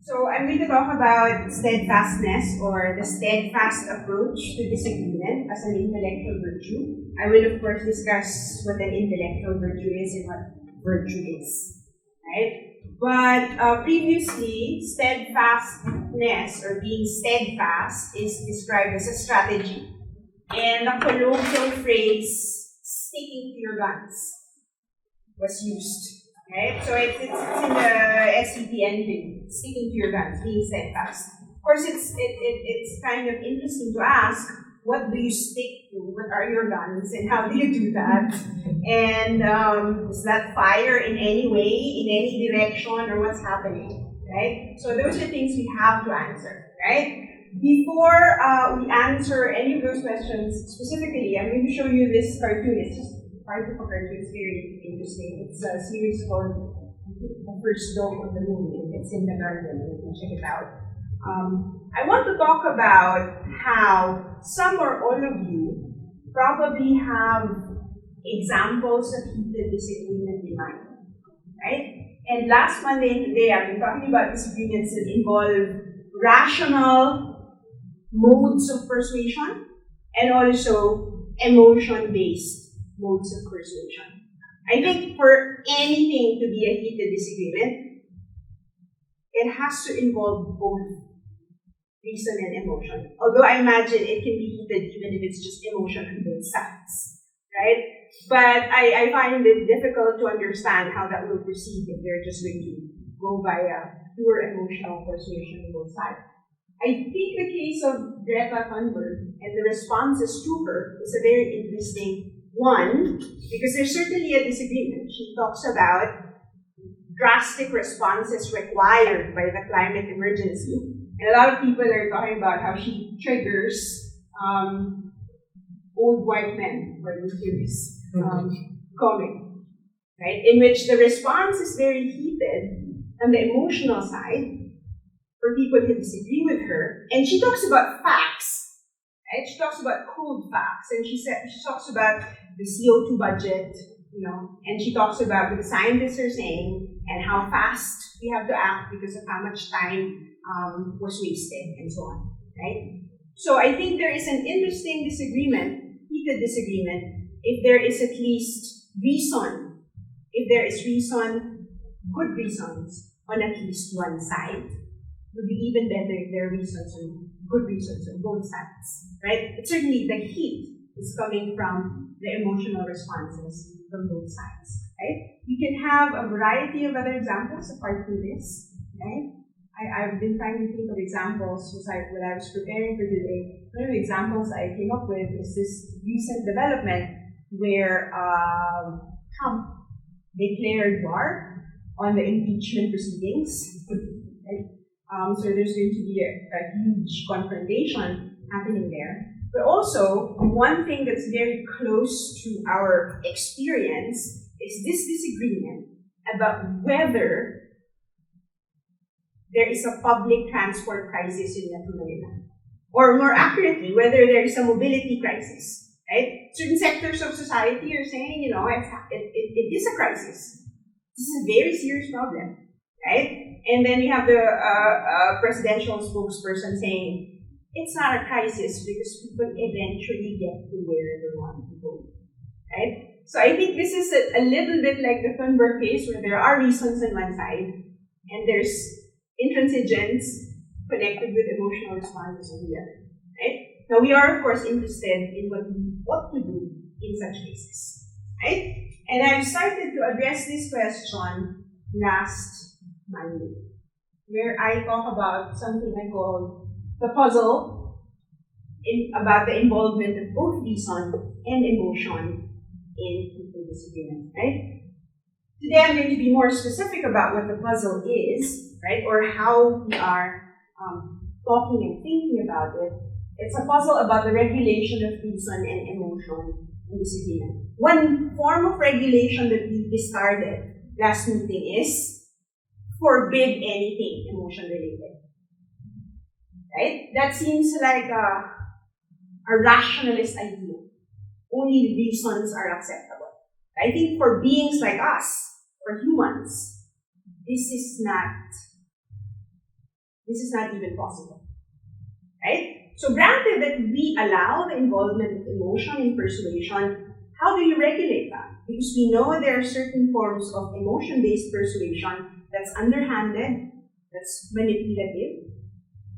So I'm going to talk about steadfastness, or the steadfast approach to disagreement as an intellectual virtue. I will, of course, discuss what an intellectual virtue is and what virtue is, right? But previously, steadfastness, or being steadfast, is described as a strategy. And the colloquial phrase, sticking to your guns, was used. Right? So it's in the SCP engine, sticking to your guns, being steadfast. Of course, it's kind of interesting to ask, what do you stick to? What are your guns, and how do you do that? And does that fire in any way, in any direction, or what's happening? Right? So those are things we have to answer. Right? Before we answer any of those questions specifically, I'm going to show you this cartoon. It's just part of a cartoon. It's very interesting. It's a series called The First Dome on the Moon. It's in the garden. You can check it out. I want to talk about how some or all of you probably have examples of heated disagreement in mind, right? And last Monday and today, I've been talking about disagreements that involve rational modes of persuasion and also emotion-based modes of persuasion. I think for anything to be a heated disagreement, it has to involve both reason and emotion. Although I imagine it can be heated even if it's just emotion on both sides, right? But I find it difficult to understand how that will proceed if they're just going to go via pure emotional persuasion on both sides. I think the case of Greta Thunberg and the responses to her is a very interesting one, because there's certainly a disagreement. She talks about drastic responses required by the climate emergency. And a lot of people are talking about how she triggers old white men, for this comic, right? In which the response is very heated on the emotional side for people who disagree with her. And she talks about facts. Right? She talks about cold facts, and she talks about the CO2 budget, and she talks about what the scientists are saying and how fast we have to act because of how much time was wasted and so on. Right? So I think there is an interesting disagreement, heated disagreement, if there is at least reason, if there is reason, good reasons on at least one side. It would be even better if there are reasons and good reasons on both sides, right? But certainly the heat is coming from the emotional responses from both sides, right? You can have a variety of other examples apart from this, right? I've been trying to think of examples when I was preparing for today. One of the examples I came up with is this recent development where Trump declared war on the impeachment proceedings, right? So there's going to be a huge confrontation happening there. But also, one thing that's very close to our experience is this disagreement about whether there is a public transport crisis in Metro Manila. Or more accurately, whether there is a mobility crisis, right? Certain sectors of society are saying, it is a crisis. This is a very serious problem, right? And then you have the presidential spokesperson saying, it's not a crisis because people eventually get to where they want to go, right? So I think this is a little bit like the Thunberg case, where there are reasons on one side and there's intransigence connected with emotional responses on the other, right? Now we are, of course, interested in what to do in such cases, right? And I've started to address this question last Monday, where I talk about something I call the puzzle about the involvement of both reason and emotion in disagreement, right? Today I'm going to be more specific about what the puzzle is, right, or how we are talking and thinking about it. It's a puzzle about the regulation of reason and emotion in disagreement. One form of regulation that we discarded last meeting is forbid anything emotion-related. Right? That seems like a rationalist idea. Only reasons are acceptable. I think for beings like us, for humans, this is not this is not even possible. Right? So granted that we allow the involvement of emotion in persuasion, how do you regulate that? Because we know there are certain forms of emotion-based persuasion that's underhanded, that's manipulative,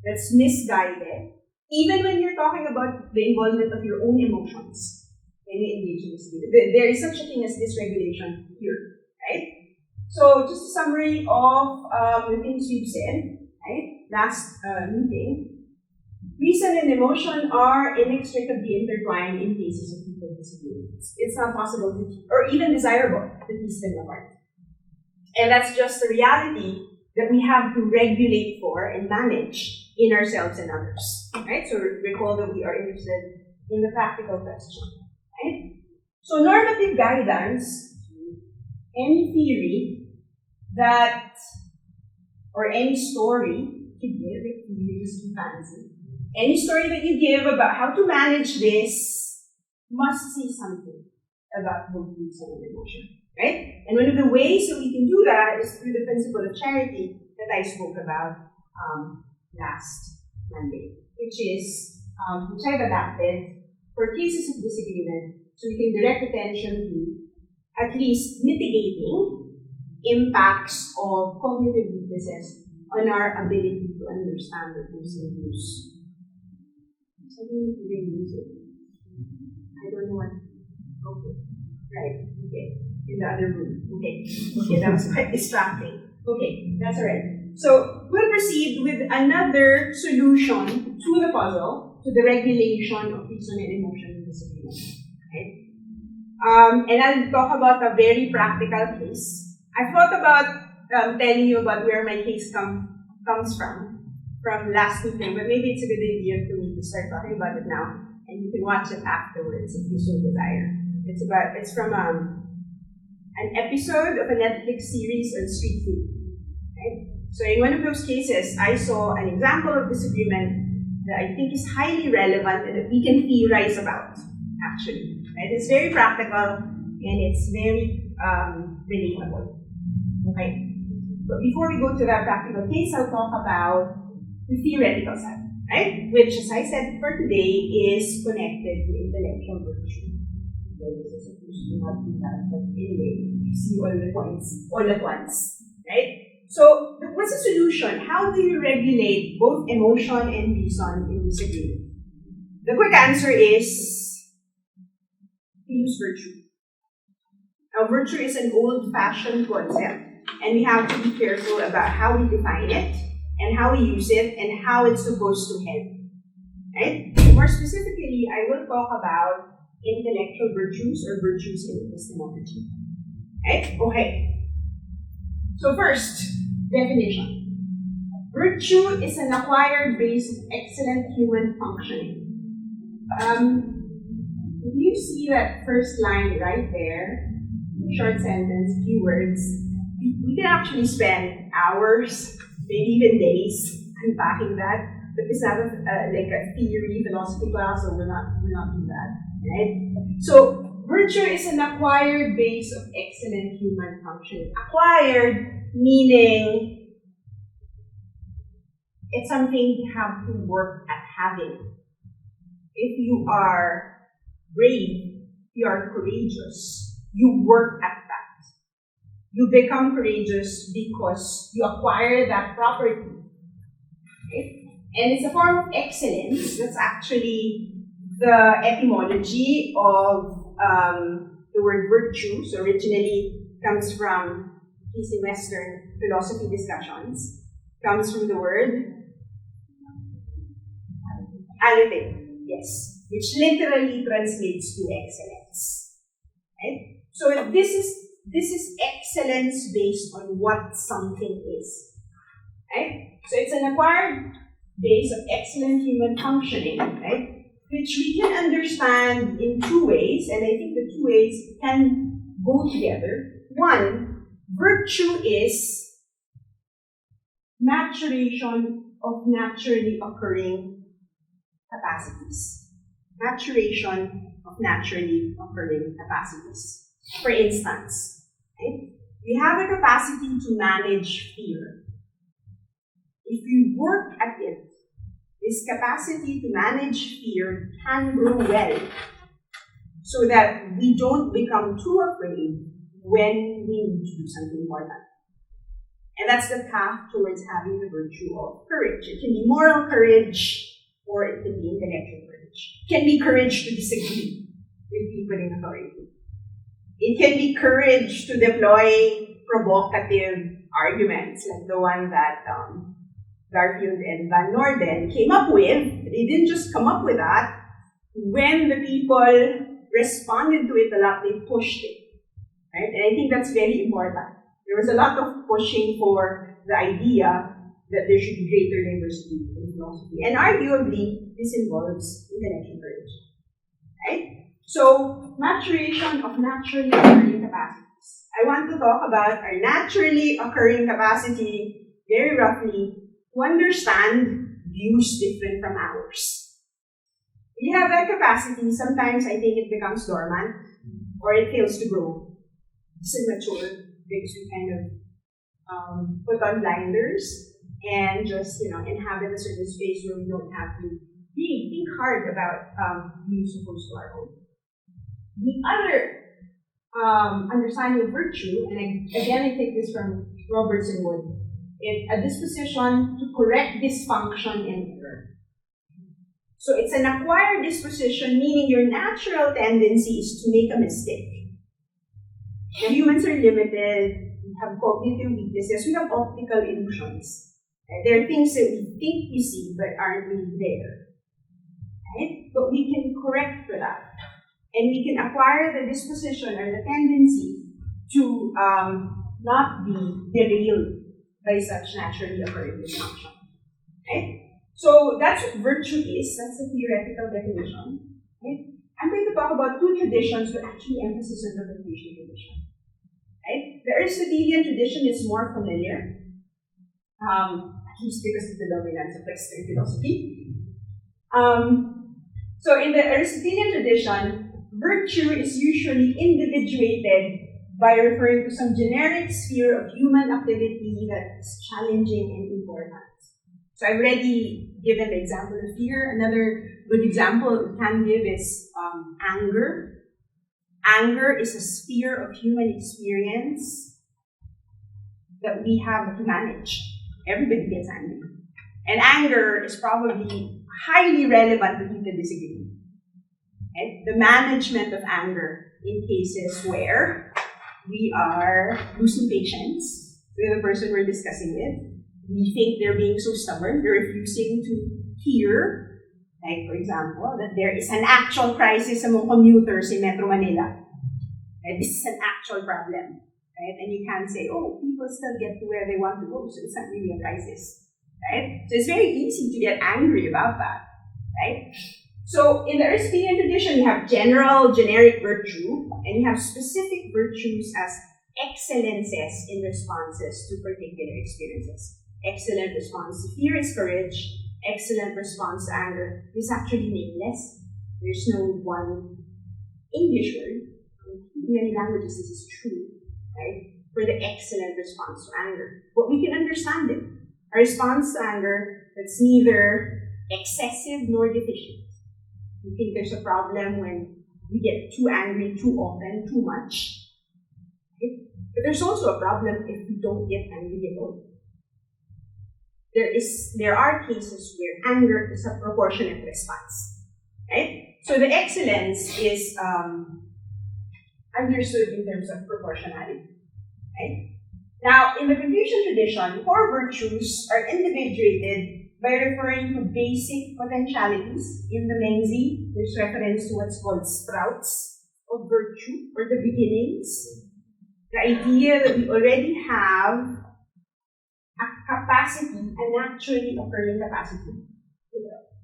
that's misguided, even when you're talking about the involvement of your own emotions when you engage in this. There is such a thing as dysregulation here, right? So just a summary of the things we've said, right? Last meeting. Reason and emotion are inextricably intertwined in cases of people disagreements. It's not possible to, or even desirable, to piece them apart. And that's just the reality that we have to regulate for and manage in ourselves and others. Right? So recall that we are interested in the practical question. Right? So normative guidance, any theory that, or any story you give, if you use too fancy, any story that you give about how to manage this must say something about both reason and emotion, right? And one of the ways that we can do that is through the principle of charity that I spoke about last Monday, which I've adapted for cases of disagreement, so we can direct attention to at least mitigating impacts of cognitive weaknesses on our ability to understand the person views. Suddenly you didn't use it. I don't know what. Okay. Right. Okay. In the other room. Okay. Okay, that was quite distracting. Okay, that's alright. So we'll proceed with another solution to the puzzle, to the regulation of reason and emotion in disagreement. Right? And I'll talk about a very practical case. I thought about telling you about where my case comes from last meeting, but maybe it's a good idea for me to start talking about it now, and you can watch it afterwards if you so desire. It's from an episode of a Netflix series on street food. Right? So in one of those cases, I saw an example of disagreement that I think is highly relevant and that we can theorize about, actually. Right? It's very practical and it's very relatable. Okay. But before we go to that practical case, I'll talk about the theoretical side, right? Which, as I said for today, is connected to intellectual virtue. Okay, this is supposed to not be that, but anyway, you see all the points all at once, right? So, what's the solution? How do you regulate both emotion and reason in disagreement? The quick answer is to use virtue. Now, virtue is an old-fashioned concept, and we have to be careful about how we define it, and how we use it, and how it's supposed to help. Right? More specifically, I will talk about intellectual virtues or virtues in epistemology. Right? Okay. So first, definition. Virtue is an acquired base of excellent human functioning. If you see that first line right there, short sentence, few words, we can actually spend hours, maybe even days, unpacking that. But it's not like a theory, philosophy class, so we're not doing that, right? So virtue is an acquired base of excellent human functioning. Acquired meaning it's something you have to work at having. If you are brave, you are courageous, you work at that. You become courageous because you acquire that property. Okay? And it's a form of excellence. That's actually the etymology of the word virtue. So originally comes from, at least in Western philosophy discussions, comes from the word alite, yes, which literally translates to excellence. Right? So this is excellence based on what something is. Right? So it's an acquired base of excellent human functioning, right? Which we can understand in two ways, and I think the two ways can go together. One, virtue is maturation of naturally occurring capacities. Maturation of naturally occurring capacities. For instance, right? We have a capacity to manage fear. if we work at it, this capacity to manage fear can grow well so that we don't become too afraid when we need to do something important. And that's the path towards having the virtue of courage. It can be moral courage or it can be intellectual courage. It can be courage to disagree with people in authority. It can be courage to deploy provocative arguments like the one that Garfield and Van Norden came up with. They didn't just come up with that. When the people responded to it a lot, they pushed it. Right? And I think that's very important. There was a lot of pushing for the idea that there should be greater diversity in philosophy. And arguably, this involves intellectual courage. Right? So, maturation of naturally occurring capacities. I want to talk about our naturally occurring capacity, very roughly, to understand views different from ours. We have that capacity. Sometimes I think it becomes dormant or it fails to grow. It's immature because we kind of put on blinders and just inhabit a certain space where we don't have to think hard about views opposed to our own. The other understanding of virtue, and I take this from Robertson Wood, is a disposition to correct dysfunction and error. So it's an acquired disposition, meaning your natural tendency is to make a mistake. Now, humans are limited, we have cognitive weaknesses, we have optical illusions. There are things that we think we see but aren't really there. Right? But we can correct for that. And we can acquire the disposition or the tendency to not be derailed by such naturally occurring dysfunction. Right? So that's what virtue is. That's a theoretical definition. Right? I'm going to talk about two traditions with actually emphasis on the Confucian tradition. Right? The Aristotelian tradition is more familiar, at least because of the dominance of Western philosophy. So in the Aristotelian tradition, virtue is usually individuated by referring to some generic sphere of human activity that's challenging and important. So I've already given the example of fear. Another good example we can give is anger. Anger is a sphere of human experience that we have to manage. Everybody gets angry. And anger is probably highly relevant to people disagreeing. Okay? The management of anger in cases where we are losing patience with the person we're discussing with. We think they're being so stubborn, they're refusing to hear, like for example, that there is an actual crisis among commuters in Metro Manila. And this is an actual problem. Right? And you can't say, oh, people still get to where they want to go, so it's not really a crisis. Right? So it's very easy to get angry about that. Right? So in the Aristotelian tradition, you have generic virtue, and you have specific virtues as excellences in responses to particular experiences. Excellent response to fear is courage. Excellent response to anger is actually nameless. There's no one English word. In many languages, this is true, right? For the excellent response to anger. But we can understand it. A response to anger that's neither excessive nor deficient. We think there's a problem when we get too angry too often, too much. Right? But there's also a problem if we don't get angry at all. There are cases where anger is a proportionate response. Right? So the excellence is understood in terms of proportionality. Right? Now, in the Confucian tradition, core virtues are individuated by referring to basic potentialities. In the Mengzi, there's reference to what's called sprouts of virtue, or the beginnings. The idea that we already have a capacity, a naturally occurring capacity.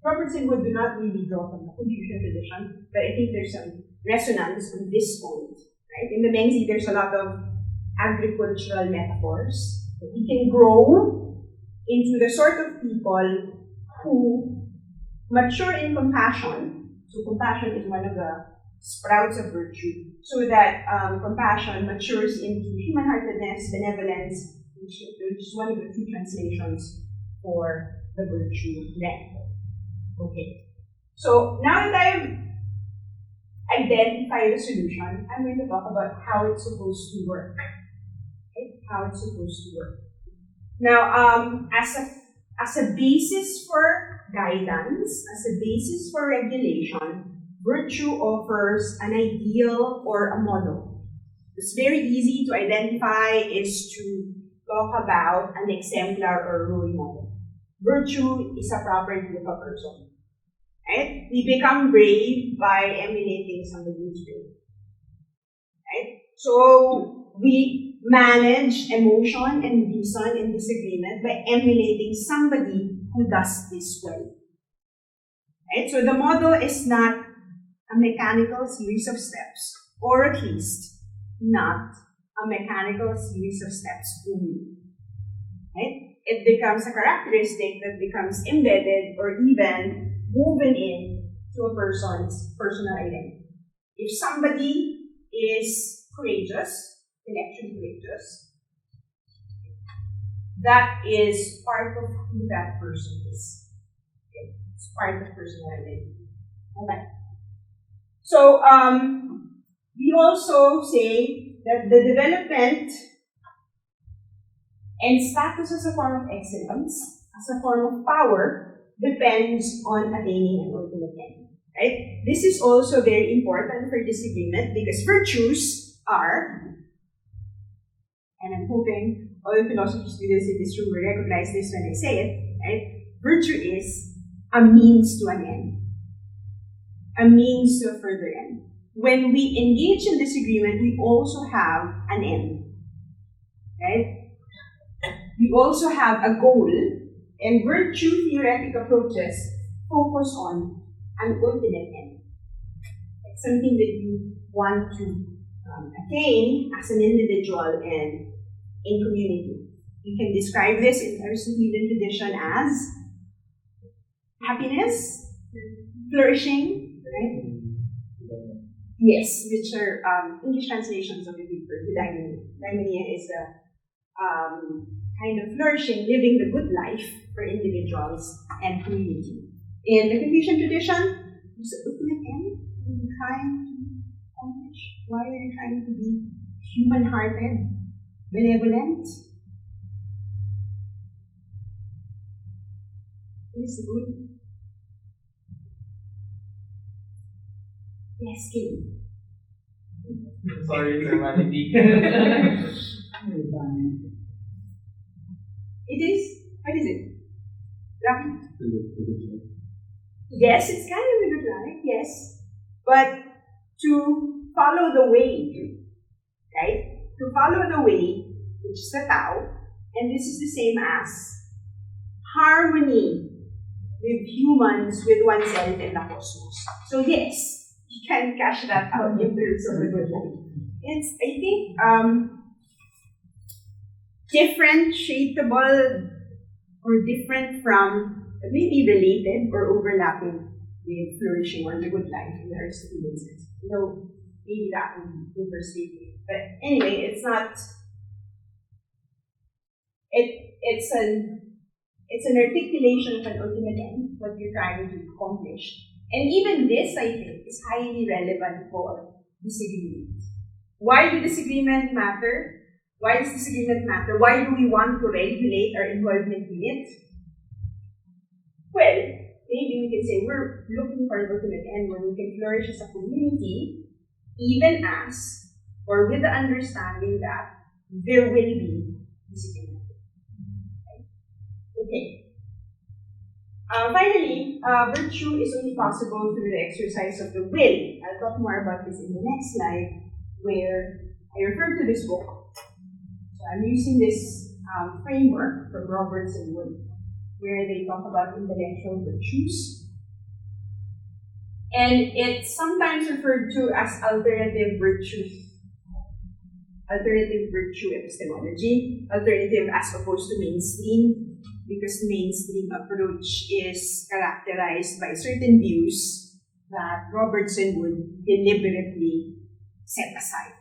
Robertson would do not really draw from the Confucian tradition, but I think there's some resonance on this point. Right? In the Mengzi, there's a lot of agricultural metaphors. We can grow into the sort of people who mature in compassion. So compassion is one of the sprouts of virtue. So that compassion matures into human-heartedness, benevolence, which is one of the two translations for the virtue then. Okay. So now that I've identified the solution, I'm going to talk about how it's supposed to work. Okay? How it's supposed to work. Now, as a basis for guidance, as a basis for regulation, virtue offers an ideal or a model. It's very easy to identify is to talk about an exemplar or role model. Virtue is a property of a person. Right? We become brave by emulating somebody who's brave. Right? So we manage emotion and reason and disagreement by emulating somebody who does this well. Right? So the model is not a mechanical series of steps, or at least not a mechanical series of steps only. Right? It becomes a characteristic that becomes embedded or even woven in to a person's personal identity. If somebody is courageous, intellectually courageous, that is part of who that person is. Okay? It's part of personal identity. Okay. So we also say that the development and status as a form of excellence, as a form of power, depends on attaining an ultimate end. Right? This is also very important for disagreement because virtues are, and I'm hoping all the philosophy students in this room will recognize this when I say it, right? Virtue is a means to an end, a means to a further end. When we engage in disagreement, we also have an end, right? We also have a goal, and virtue theoretic approaches focus on an ultimate end. It's something that you want to attain as an individual and in community. You can describe this in Aristotelian tradition as happiness, flourishing, right? Yes, which are English translations of the Greek word, Eudaimonia is the kind of flourishing, living the good life for individuals and community. In the Confucian tradition, there's the ultimate end. What are you trying to accomplish? Why are you trying to be human-hearted, benevolent? What is the good? Yes, Kim. Sorry, humanity. It is? What is it? Lucky? Yes, it's kind of a good life, yes. But to follow the way, right? To follow the way, which is the Tao, and this is the same as harmony with humans, with oneself, and the cosmos. So yes, you can cash that out in terms of a good life. It's, I think, differentiable or different from, maybe related or overlapping with flourishing or the good life in the Aristotelian sense. Though maybe that would be overstated. But anyway, it's not. It's an articulation of an ultimate end, what you're trying to accomplish. And even this, I think, is highly relevant for disagreement. Why do disagreement matter? Why does disagreement matter? Why do we want to regulate our involvement in it? Well, maybe we can say we're looking for an ultimate end where we can flourish as a community, even as, or with the understanding that there will be disagreement. Okay. Finally, virtue is only possible through the exercise of the will. I'll talk more about this in the next slide, where I refer to this book. So I'm using this framework from Roberts and Wood, where they talk about intellectual virtues. And it's sometimes referred to as alternative virtue epistemology, alternative as opposed to mainstream, because the mainstream approach is characterized by certain views that Robertson would deliberately set aside.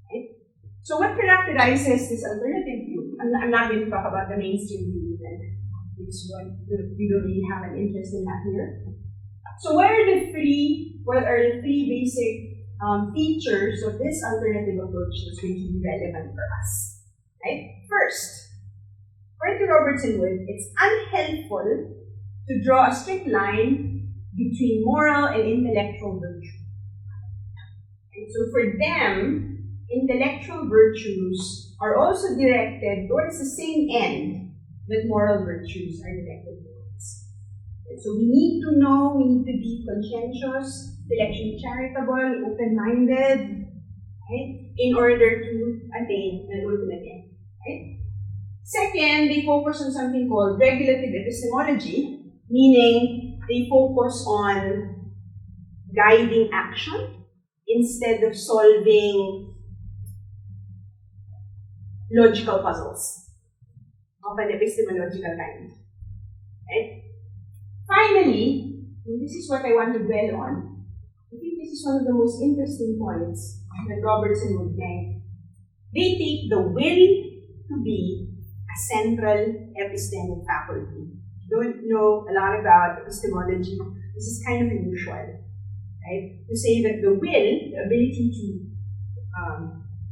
Right? So what characterizes this alternative view? I'm not going to talk about the mainstream view then. is what we don't really have an interest in that here. So what are the three basic features of this alternative approach that's going to be relevant for us? Right? First, according to Robertson Wood, it's unhelpful to draw a strict line between moral and intellectual virtue. And so for them, intellectual virtues are also directed towards the same end that moral virtues are directed towards. And so we need to know, we need to be conscientious, intellectually charitable, open-minded, right, in order to attain an ultimate end. Right? Second, they focus on something called regulative epistemology, meaning they focus on guiding action instead of solving logical puzzles of an epistemological kind. Right? Finally, and this is what I want to dwell on, I think this is one of the most interesting points that Robertson would make. They take the will to be a central epistemic faculty. Don't know a lot about epistemology. This is kind of unusual, right? To say that the will, the ability to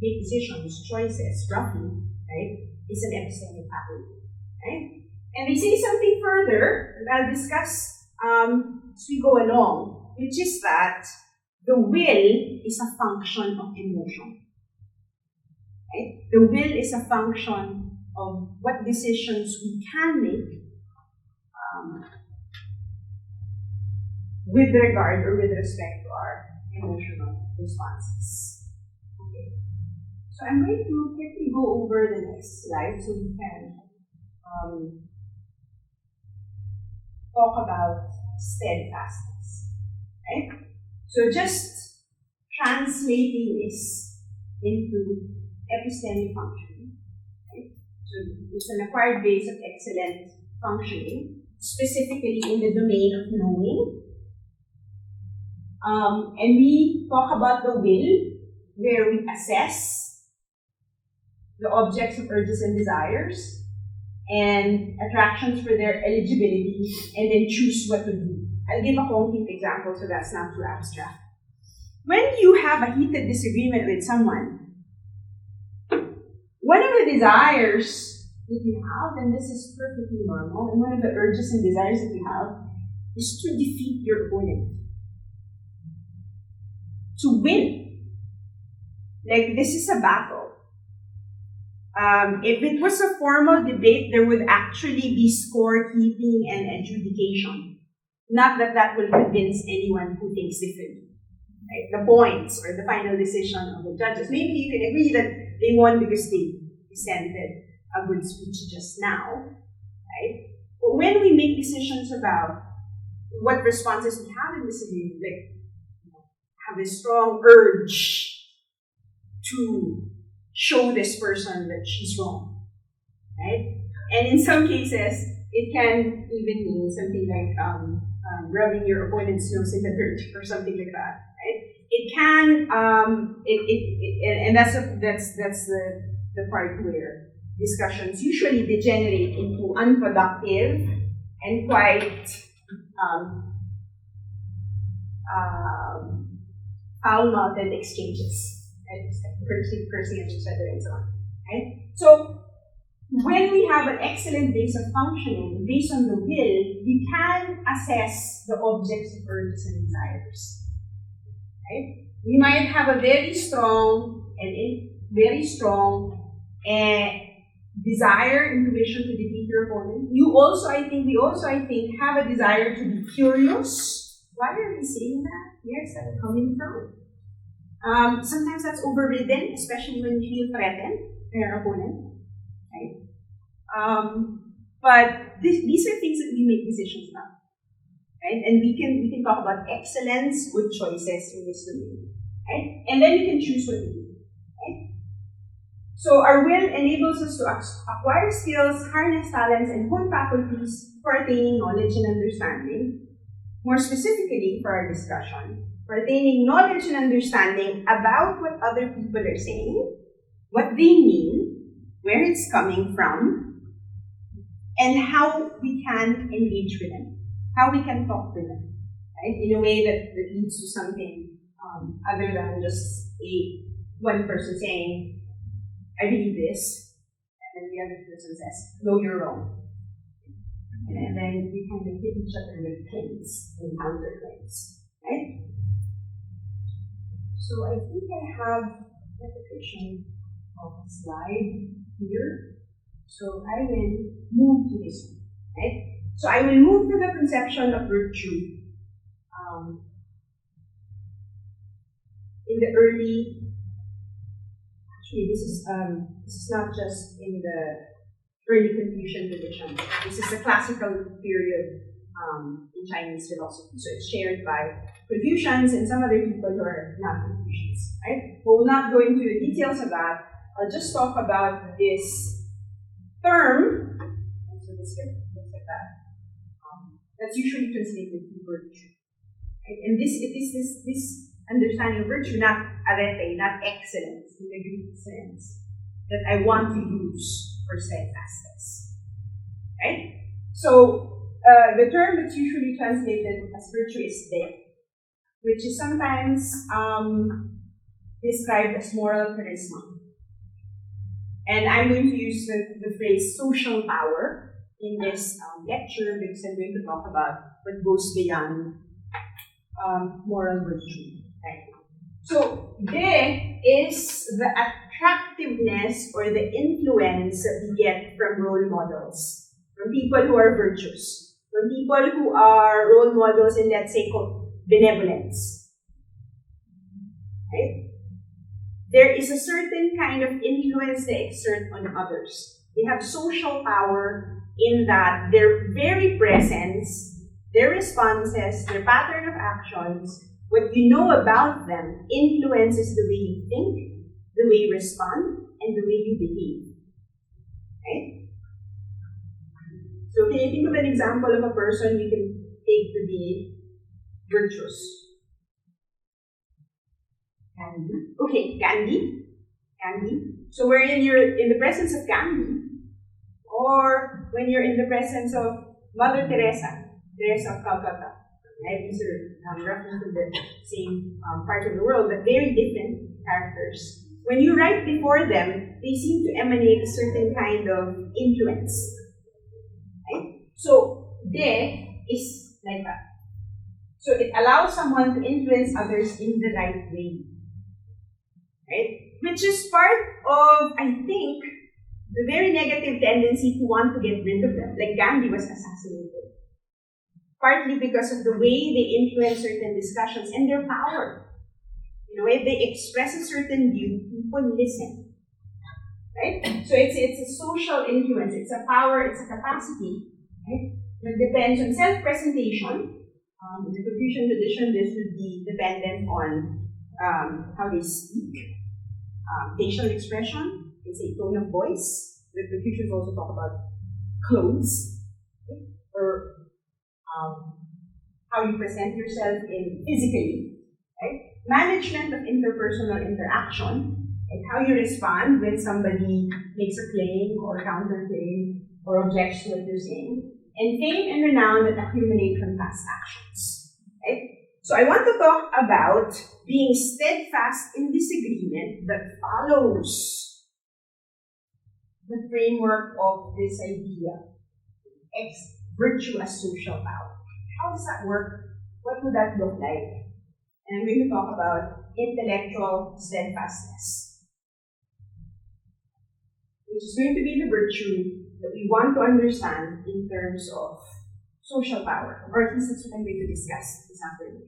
make decisions, choices, roughly, right, is an epistemic faculty, right? And they say something further that I'll discuss as we go along, which is that the will is a function of emotion. Right? The will is a function of what decisions we can make with regard or with respect to our emotional responses. Okay. So I'm going to quickly go over the next slide so we can talk about steadfastness. Right? So just translating this into epistemic functioning. Right? So it's an acquired base of excellent functioning, specifically in the domain of knowing. And we talk about the will, where we assess the objects of urges and desires and attractions for their eligibility, and then choose what to do. I'll give a concrete example so that's not too abstract. When you have a heated disagreement with someone, one of the desires that you have, and this is perfectly normal, and one of the urges and desires that you have is to defeat your opponent. To win. Like, this is a battle. If it was a formal debate, there would actually be scorekeeping and adjudication. Not that that will convince anyone who thinks differently. Right? The points or the final decision of the judges. Maybe you can agree that they won because they presented a good speech just now. Right? But when we make decisions about what responses we have in this agreement, like have a strong urge to show this person that she's wrong, right? And in some cases, it can even mean something like rubbing your opponent's nose in the dirt or something like that, right? It can, and that's the part where discussions usually degenerate into unproductive and quite foul-mouthed exchanges. Cursing at each other and so on. Right? So when we have an excellent base of functioning based on the will, we can assess the objects of urges and desires. Right? We might have a very strong desire, intuition to defeat your opponent. We also, I think, have a desire to be curious. Why are we saying that? Where is that coming from? Sometimes that's overridden, especially when we feel threatened by our opponent, right? But these are things that we make decisions about, right? And we can talk about excellence, good choices in this domain, right? And then we can choose what to do, right? So our will enables us to acquire skills, harness talents, and hone faculties for attaining knowledge and understanding. More specifically, for our discussion, for attaining knowledge and understanding about what other people are saying, what they mean, where it's coming from, and how we can engage with them, how we can talk with them, right? In a way that leads to something other than just one person saying, I believe this, and then the other person says, no, you're wrong. And then we kind of hit each other with claims and counterclaims, right? So I think I have repetition of a slide here. So I will move to this one, right? So I will move to the conception of virtue in the early. Actually, this is not just in the early Confucian tradition. This is the classical period in Chinese philosophy. So it's shared by Confucians and some other people who are not Confucians, right? We'll not go into the details of that. I'll just talk about this term. So this looks like that. That's usually translated to virtue. Right? And it is this understanding of virtue, not arete, not excellence in the Greek sense, that I want to use for steadfastness. Right? So the term that's usually translated as virtue is de, which is sometimes described as moral charisma. And I'm going to use the phrase social power in this lecture because I'm going to talk about what goes beyond moral virtue. Right? So, de is the attractiveness or the influence that we get from role models, from people who are virtuous, from people who are role models in, let's say, benevolence. Right? There is a certain kind of influence they exert on others. They have social power in that their very presence, their responses, their pattern of actions, what you know about them influences the way you think, the way you respond, and the way you behave. Right? So can you think of an example of a person we can take to be virtuous? Gandhi. Okay, Gandhi. So when you're in the presence of Gandhi, or when you're in the presence of Mother Teresa of Calcutta, right? These are references to the same part of the world, but very different characters. When you write before them, they seem to emanate a certain kind of influence. Right? So, de is like that. So it allows someone to influence others in the right way. Right? Which is part of, I think, the very negative tendency to want to get rid of them. Like Gandhi was assassinated. Partly because of the way they influence certain discussions and their power. You know, if they express a certain view, people listen. Right? So it's a social influence, it's a power, it's a capacity. Right? That depends on self-presentation. In the Confucian tradition, this would be dependent on how they speak, facial expression, it's a tone of voice. The Confucians also talk about clothes, okay? Or how you present yourself physically. Right? Management of interpersonal interaction, and how you respond when somebody makes a claim or counterclaim or objects to what you're saying. And fame and renown that accumulate from past actions. Right? So I want to talk about being steadfast in disagreement that follows the framework of this idea, virtue as social power. How does that work? What would that look like? And I'm going to talk about intellectual steadfastness, which is going to be the virtue that we want to understand in terms of social power, or at least that's what I'm going to discuss this afternoon.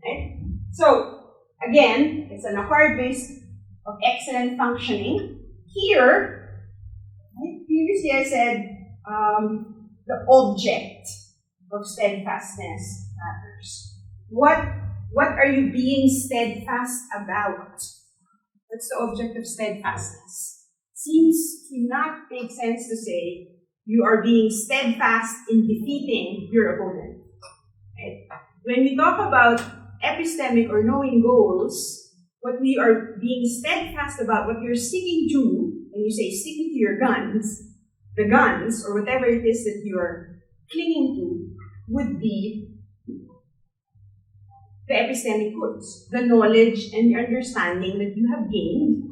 Right? So, again, it's an acquired base of excellent functioning. Here, previously I said the object of steadfastness matters. What are you being steadfast about? What's the object of steadfastness? Seems to not make sense to say you are being steadfast in defeating your opponent. Right? When we talk about epistemic or knowing goals, what we are being steadfast about, what you're sticking to, when you say sticking to your guns, the guns, or whatever it is that you're clinging to, would be the epistemic goods, the knowledge and the understanding that you have gained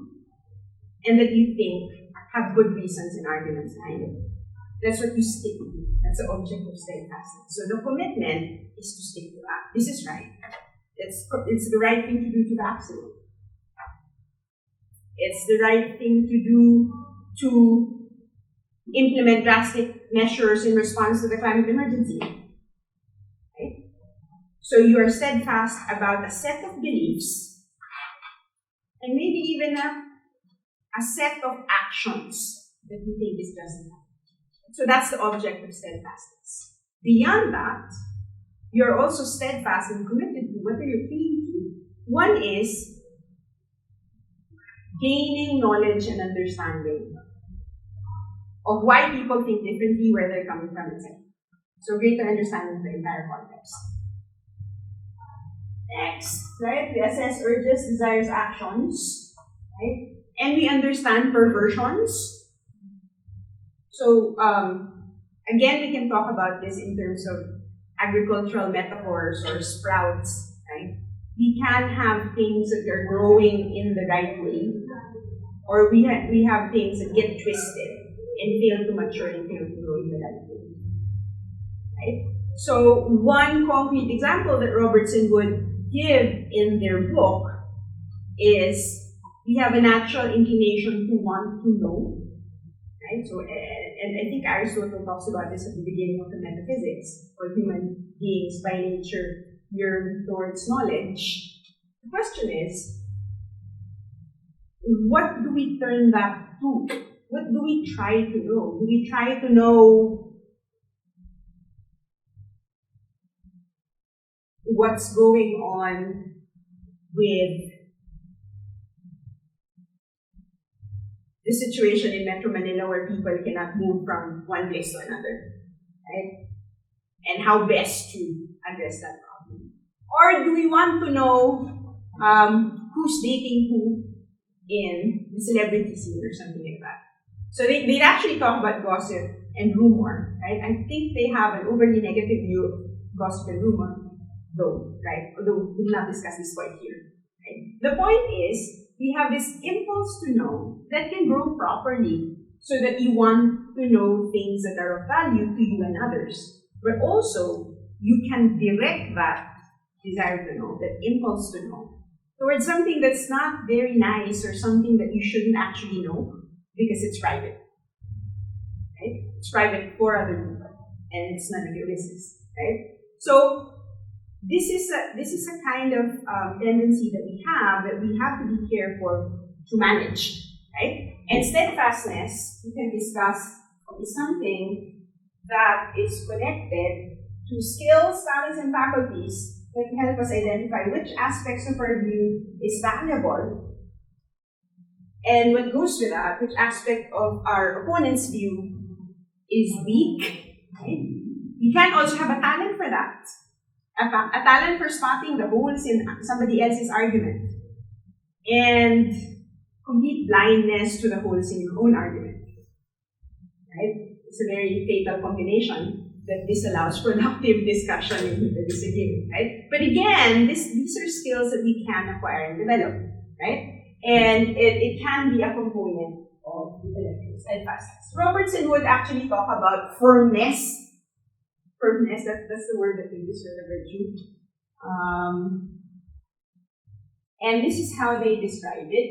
and that you think have good reasons and arguments behind it. That's what you stick to. That's the object of steadfastness. So the commitment is to stick to that. This is right. It's the right thing to do to the absolute. It's the right thing to do to implement drastic measures in response to the climate emergency. Right? So you are steadfast about a set of beliefs and maybe even a set of actions that you think is justified. So that's the object of steadfastness. Beyond that, you're also steadfast and committed to what you're clinging to. One is gaining knowledge and understanding of why people think differently, where they're coming from, etc. So greater understanding of the entire context. Next, right? We assess urges, desires, actions, right? And we understand perversions. So again, we can talk about this in terms of agricultural metaphors or sprouts, right? We can have things that are growing in the right way, or we have things that get twisted and fail to mature and fail to grow in the right way, right? So one concrete example that Robertson would give in their book is we have a natural inclination to want to know, right? So, and I think Aristotle talks about this at the beginning of the metaphysics, or human beings by nature yearn towards knowledge. The question is, what do we turn that to? What do we try to know? Do we try to know what's going on with the situation in Metro Manila where people cannot move from one place to another, right? And how best to address that problem? Or do we want to know who's dating who in the celebrity scene or something like that? So they actually talk about gossip and rumor, right? I think they have an overly negative view of gossip and rumor, though, right? Although we will not discuss this point here, right? The point is, we have this impulse to know that can grow properly so that you want to know things that are of value to you and others. But also, you can direct that desire to know, that impulse to know, towards something that's not very nice or something that you shouldn't actually know because it's private. Right? It's private for other people and it's none of your business. Right? So this is a kind of tendency that we have to be careful to manage, right? And steadfastness, we can discuss, is something that is connected to skills, talents, and faculties that can help us identify which aspects of our view is valuable and what goes with that, which aspect of our opponent's view is weak. Right? We can also have a talent for that. A talent for spotting the holes in somebody else's argument and complete blindness to the holes in your own argument. Right? It's a very fatal combination that disallows productive discussion in the disagreement. Right? But again, these are skills that we can acquire and develop. Right? And it can be a component of intellectual steadfastness. Robertson would actually talk about firmness. Firmness, that's the word that we use for the virtue. And this is how they describe it.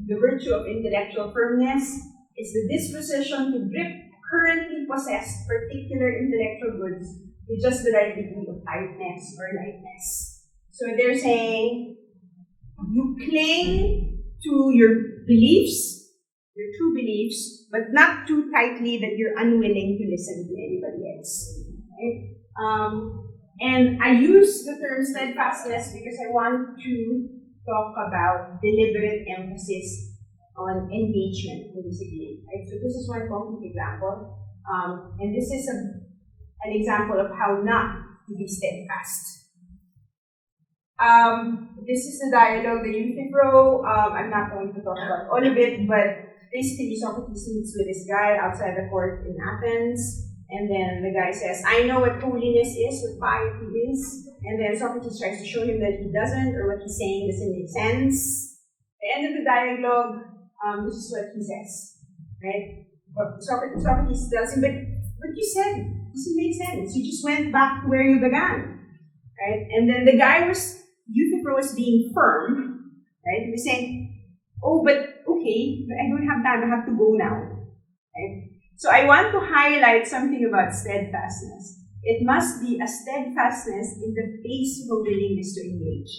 The virtue of intellectual firmness is the disposition to grip currently possessed particular intellectual goods with just the right degree of tightness or lightness. So they're saying you cling to your beliefs, your true beliefs, but not too tightly that you're unwilling to listen to anybody else. Right? And I use the term steadfastness because I want to talk about deliberate emphasis on engagement in disagreement. Right? So this is one concrete example, and this is an example of how not to be steadfast. This is the dialogue that you can throw. I'm not going to talk about all of it, but basically Socrates meets with this guy outside the court in Athens, and then the guy says, I know what holiness is, what piety is, and then Socrates tries to show him that he doesn't, or what he's saying doesn't make sense. At the end of the dialogue, this is what he says, right? Socrates tells him, but what you said doesn't make sense. You just went back to where you began, right? And then the guy Euthyphro was being firm, right? He was saying, oh, but okay, I don't have time, I have to go now, right? So I want to highlight something about steadfastness. It must be a steadfastness in the face of a willingness to engage.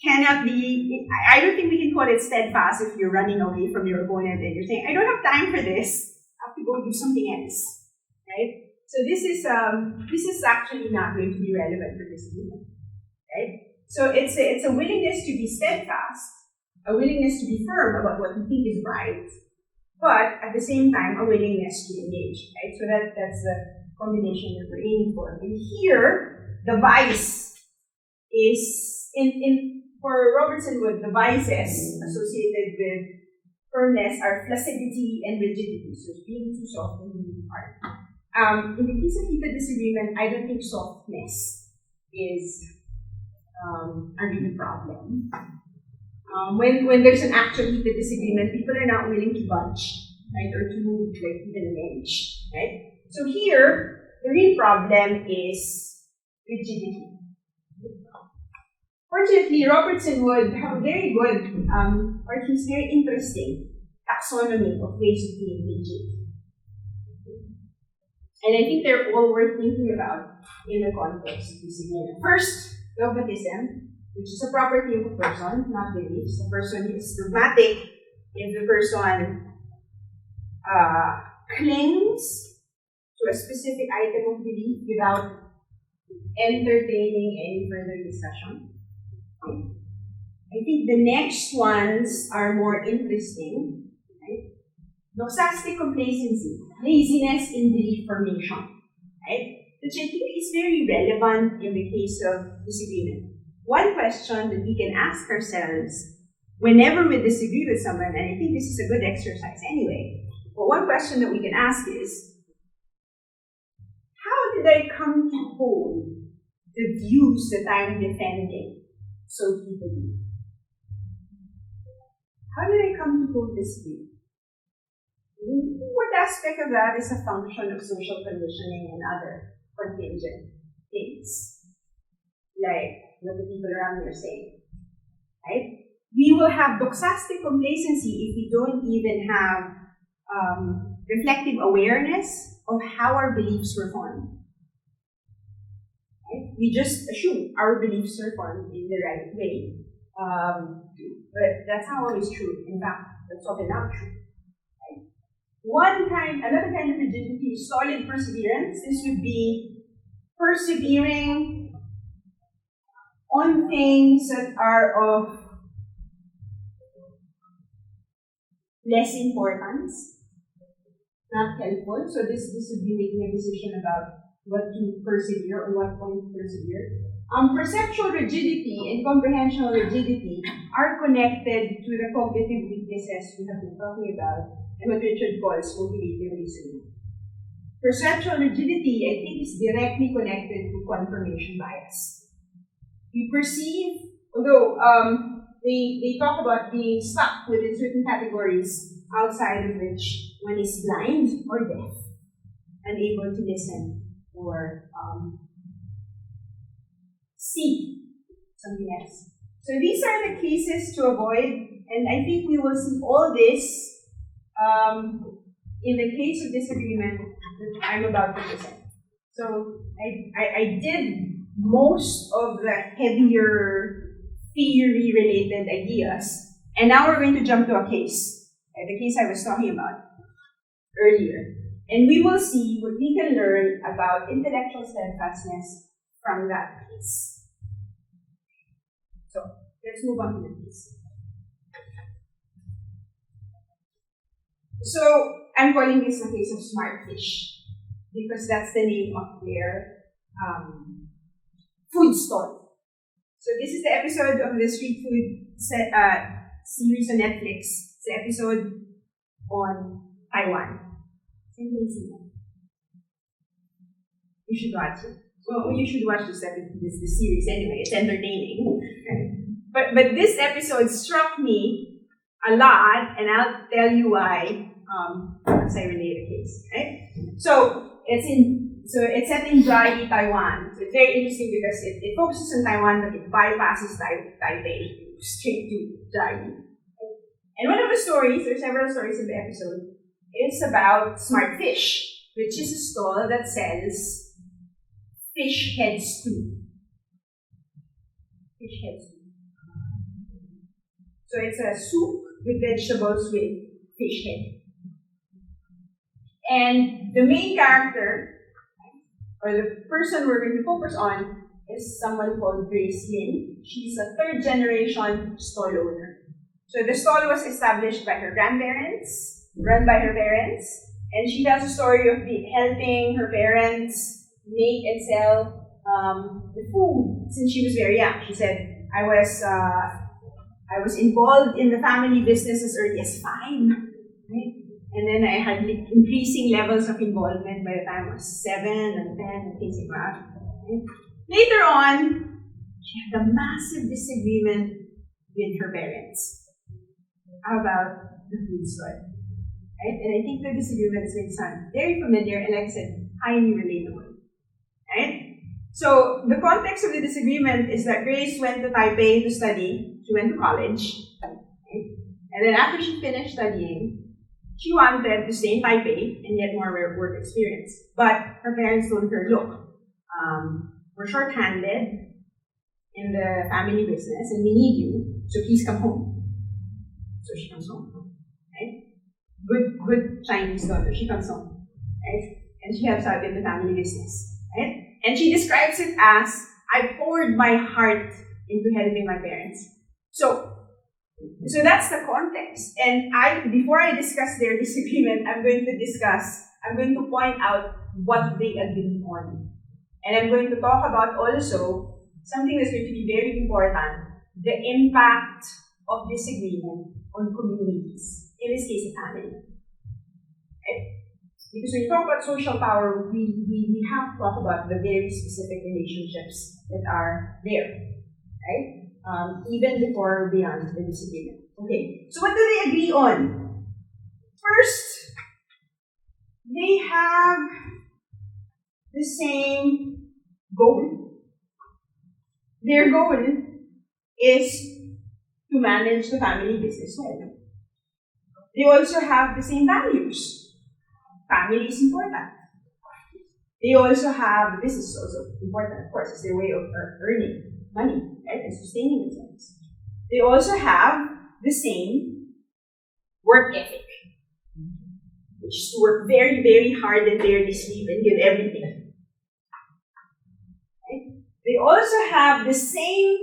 Cannot be, I don't think we can call it steadfast if you're running away from your opponent and you're saying, I don't have time for this, I have to go do something else, right? So this is actually not going to be relevant for this agreement, right? So it's a willingness to be steadfast, a willingness to be firm about what we think is right, but at the same time, a willingness to engage, right? So that's the combination that we're aiming for. And here, the vice is, for Robertson Wood, the vices associated with firmness are flaccidity and rigidity, so being too soft and being too hard. In the case of heated disagreement, I don't think softness is a real problem. When there's an actual heated disagreement, people are not willing to budge, right, or to move like even an inch, right? So here, the real problem is rigidity. Fortunately, Robertson would have a very good, or at least very interesting taxonomy of ways of being rigid. And I think they're all worth thinking about in the context of disagreement. First, dogmatism, which is a property of a person, not beliefs. A person is dogmatic if the person clings to a specific item of belief without entertaining any further discussion. I think the next ones are more interesting. Right? Doxastic complacency, laziness in belief formation, right? Which I think is very relevant in the case of disagreement. One question that we can ask ourselves whenever we disagree with someone, and I think this is a good exercise anyway, but one question that we can ask is, how did I come to hold the views that I'm defending so deeply? How did I come to hold this view? What aspect of that is a function of social conditioning and other contingent things, like what the people around me are saying, right? We will have doxastic complacency if we don't even have reflective awareness of how our beliefs were formed. Right? We just assume our beliefs are formed in the right way, but that's not always true. In fact, that's often not true. Another kind of rigidity is solid perseverance. This would be persevering on things that are of less importance, not helpful. So this would be making a decision about what to persevere or what point to persevere. Perceptual rigidity and comprehensional rigidity are connected to the cognitive weaknesses we have been talking about and what Richard calls motivative reasoning. Perceptual rigidity, I think, is directly connected to confirmation bias. We perceive, although they talk about being stuck within certain categories outside of which one is blind or deaf, unable to listen or see something else. So these are the cases to avoid, and I think we will see all this in the case of disagreement that I'm about to present. So I did most of the heavier theory-related ideas, and now we're going to jump to a case, the case I was talking about earlier. And we will see what we can learn about intellectual steadfastness from that case. So let's move on to the case. So I'm calling this the case of smart fish because that's the name of their food stall. So this is the episode of the street food series on Netflix It's the episode on Taiwan. You should watch it. Well, you should watch this series anyway. It's entertaining. But this episode struck me a lot, and I'll tell you why as I relate the case. Right? So it's set in Dry, Taiwan. So it's very interesting because it focuses on Taiwan, but it bypasses Taipei straight to Dry. And one of the stories, there are several stories in the episode, is about Smart Fish, which is a stall that sells fish head stew. Fish head stew. So it's a soup with vegetables with fish head. And the main character, or the person we're going to focus on, is someone called Grace Lin. She's a third-generation stall owner. So the stall was established by her grandparents, run by her parents, and she tells a story of helping her parents make and sell the food since she was very young. She said, I was involved in the family business as early as 5, right? And then I had increasing levels of involvement by the time I was 7 and 10 and things like that. Right? Later on, she had a massive disagreement with her parents about the food store. Right? And I think the disagreement is going to sound very familiar and, like I said, highly relatable. Right? So the context of the disagreement is that Grace went to Taipei to study. She went to college. Right? And then after she finished studying, she wanted to stay in Taipei and get more work experience. But her parents told her, look, we're short-handed in the family business and we need you, so please come home. So she comes home. Right? Good Chinese daughter. She comes home. Right? And she helps out in the family business. Right? And she describes it as, I poured my heart into helping my parents. So that's the context. And before I discuss their disagreement, I'm going to point out what they agree on. And I'm going to talk about also something that's going to be very important, the impact of disagreement on communities, in this case, a family. Right? Because when you talk about social power, we have to talk about the very specific relationships that are there, right? Even before or beyond the disagreement. Okay, so what do they agree on? First, they have the same goal. Their goal is to manage the family business well. They also have the same values. Family is important. They also have, this is also important, of course, it's their way of earning money, right, and sustaining themselves. They also have the same work ethic, which is to work very, very hard and barely sleep and give everything. Right? They also have the same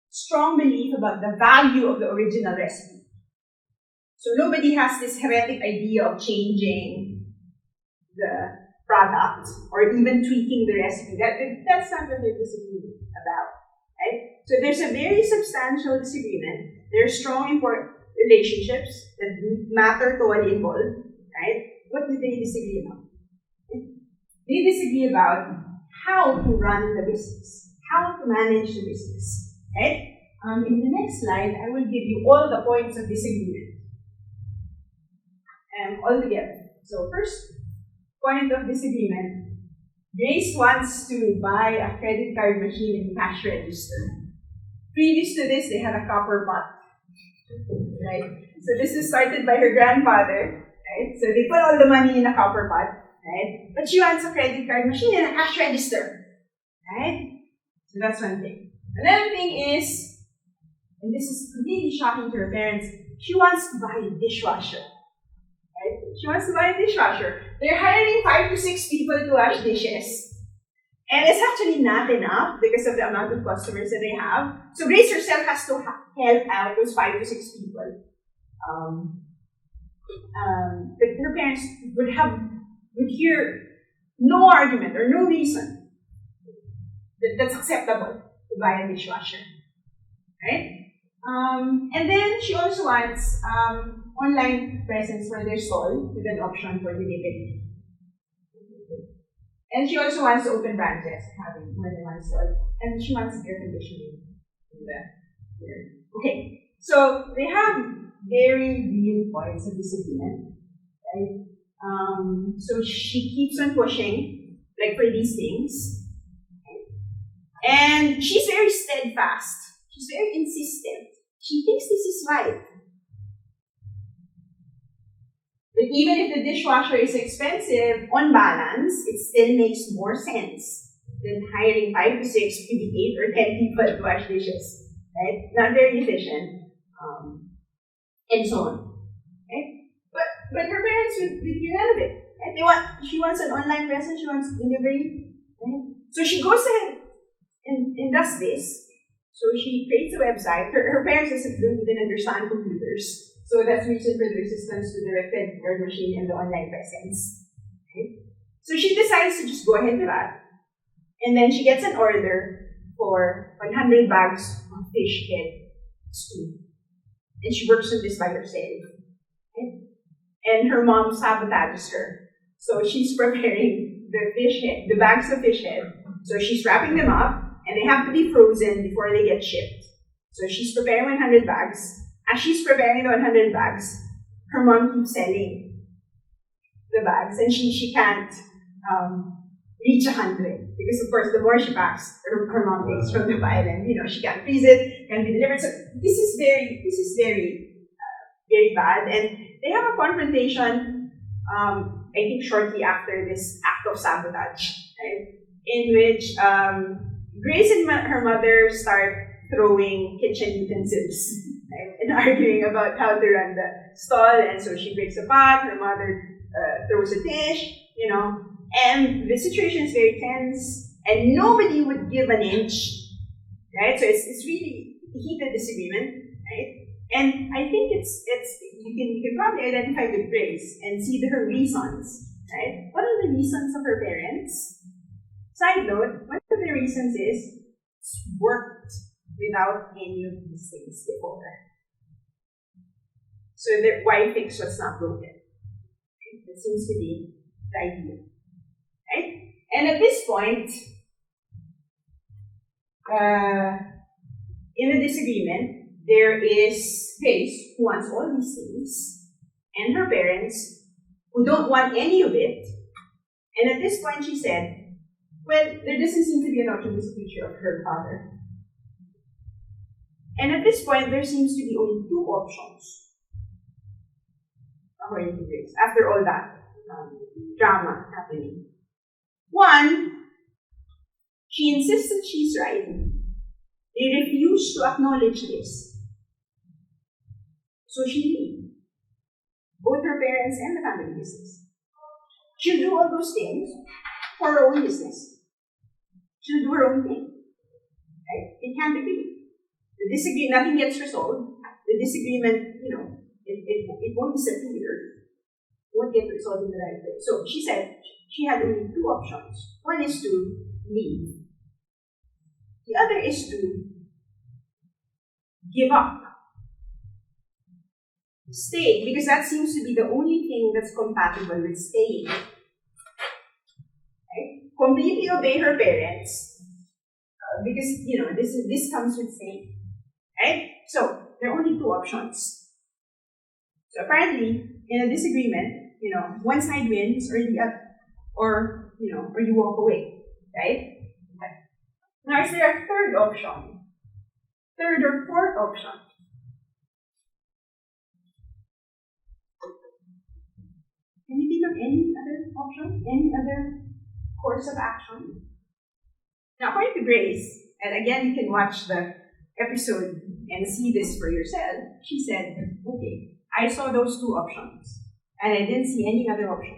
strong belief about the value of the original recipe. So nobody has this heretic idea of changing the product or even tweaking the recipe. That's not what they're disagreeing about, right? So there's a very substantial disagreement. There are strong, important relationships that matter to all involved, right? What do they disagree about? They disagree about how to run the business, how to manage the business, right? In the next slide, I will give you all the points of disagreement. All together. So first point of disagreement, Grace wants to buy a credit card machine and cash register. Previous to this, they had a copper pot, right? So this is started by her grandfather, right? So they put all the money in a copper pot, right? But she wants a credit card machine and a cash register, right? So that's one thing. Another thing is, and this is completely shocking to her parents, she wants to buy a dishwasher. Right? She wants to buy a dishwasher. They're hiring 5 to 6 people to wash dishes. And it's actually not enough because of the amount of customers that they have. So Grace herself has to help out those 5 to 6 people. But her parents would hear no argument or no reason that's acceptable to buy a dishwasher. right? And then she also wants online presence for their stall with an option for delivery. And she also wants to open branches, having more than one stall. And she wants air conditioning in there. Okay, so they have very real points of disagreement, right? So she keeps on pushing, like for these things. Right? And she's very steadfast. She's very insistent. She thinks this is right. But even if the dishwasher is expensive, on balance, it still makes more sense than hiring 5 to 6, maybe 8 or 10 people to wash dishes. Right? Not very efficient. And so on. Right? But her parents would get out of it. Right? She wants an online presence, she wants delivery. Right? So she goes ahead and does this. So she creates a website. Her parents don't even understand computers. So that's the reason for the resistance to the red word machine and the online presence. Okay? So she decides to just go ahead with that. And then she gets an order for 100 bags of fish head stew. And she works on this by herself. Okay? And her mom sabotages her. So she's preparing the bags of fish head. So she's wrapping them up. And they have to be frozen before they get shipped. So she's preparing 100 bags. As she's preparing the 100 bags, her mom keeps selling the bags. And she can't reach 100. Because, of course, the more she packs, her mom takes from the pile. And, she can't freeze it, can't be delivered. So this is very bad. And they have a confrontation, I think, shortly after this act of sabotage. Right? In which Grace and her mother start throwing kitchen utensils, right? And arguing about how to run the stall. And so she breaks a pot, her mother throws a dish, and the situation is very tense, and nobody would give an inch, right? So it's really heated disagreement, right? And I think it's you can probably identify with Grace and see her reasons, right? What are the reasons of her parents? Side note, one of the reasons is it's worked without any of these things before. So why fix what's not broken? That seems to be the idea. Right? And at this point, in the disagreement, there is Grace, who wants all these things, and her parents, who don't want any of it. And at this point, she said, well, there doesn't seem to be an optimistic future of her father. And at this point, there seems to be only 2 options, according to Grace, after all that drama happening. One, she insists that she's right. They refuse to acknowledge this. So she leaves. Both her parents and the family business. She'll do all those things for her own business. She'll do her own thing. Right? It can't agree. The disagreement, nothing gets resolved. The disagreement, it won't disappear. It won't get resolved in the right way. So she said she had only 2 options. One is to leave. The other is to give up. Stay, because that seems to be the only thing that's compatible with staying. Completely obey her parents, because this comes with staying, right? So there are only 2 options. So apparently, in a disagreement, one side wins or the other, or you walk away, right? Now, is there a third option? Third or fourth option? Can you think of any other option? Any other course of action? Now, according to Grace, and again, you can watch the episode and see this for yourself, she said, okay, I saw those 2 options, and I didn't see any other option.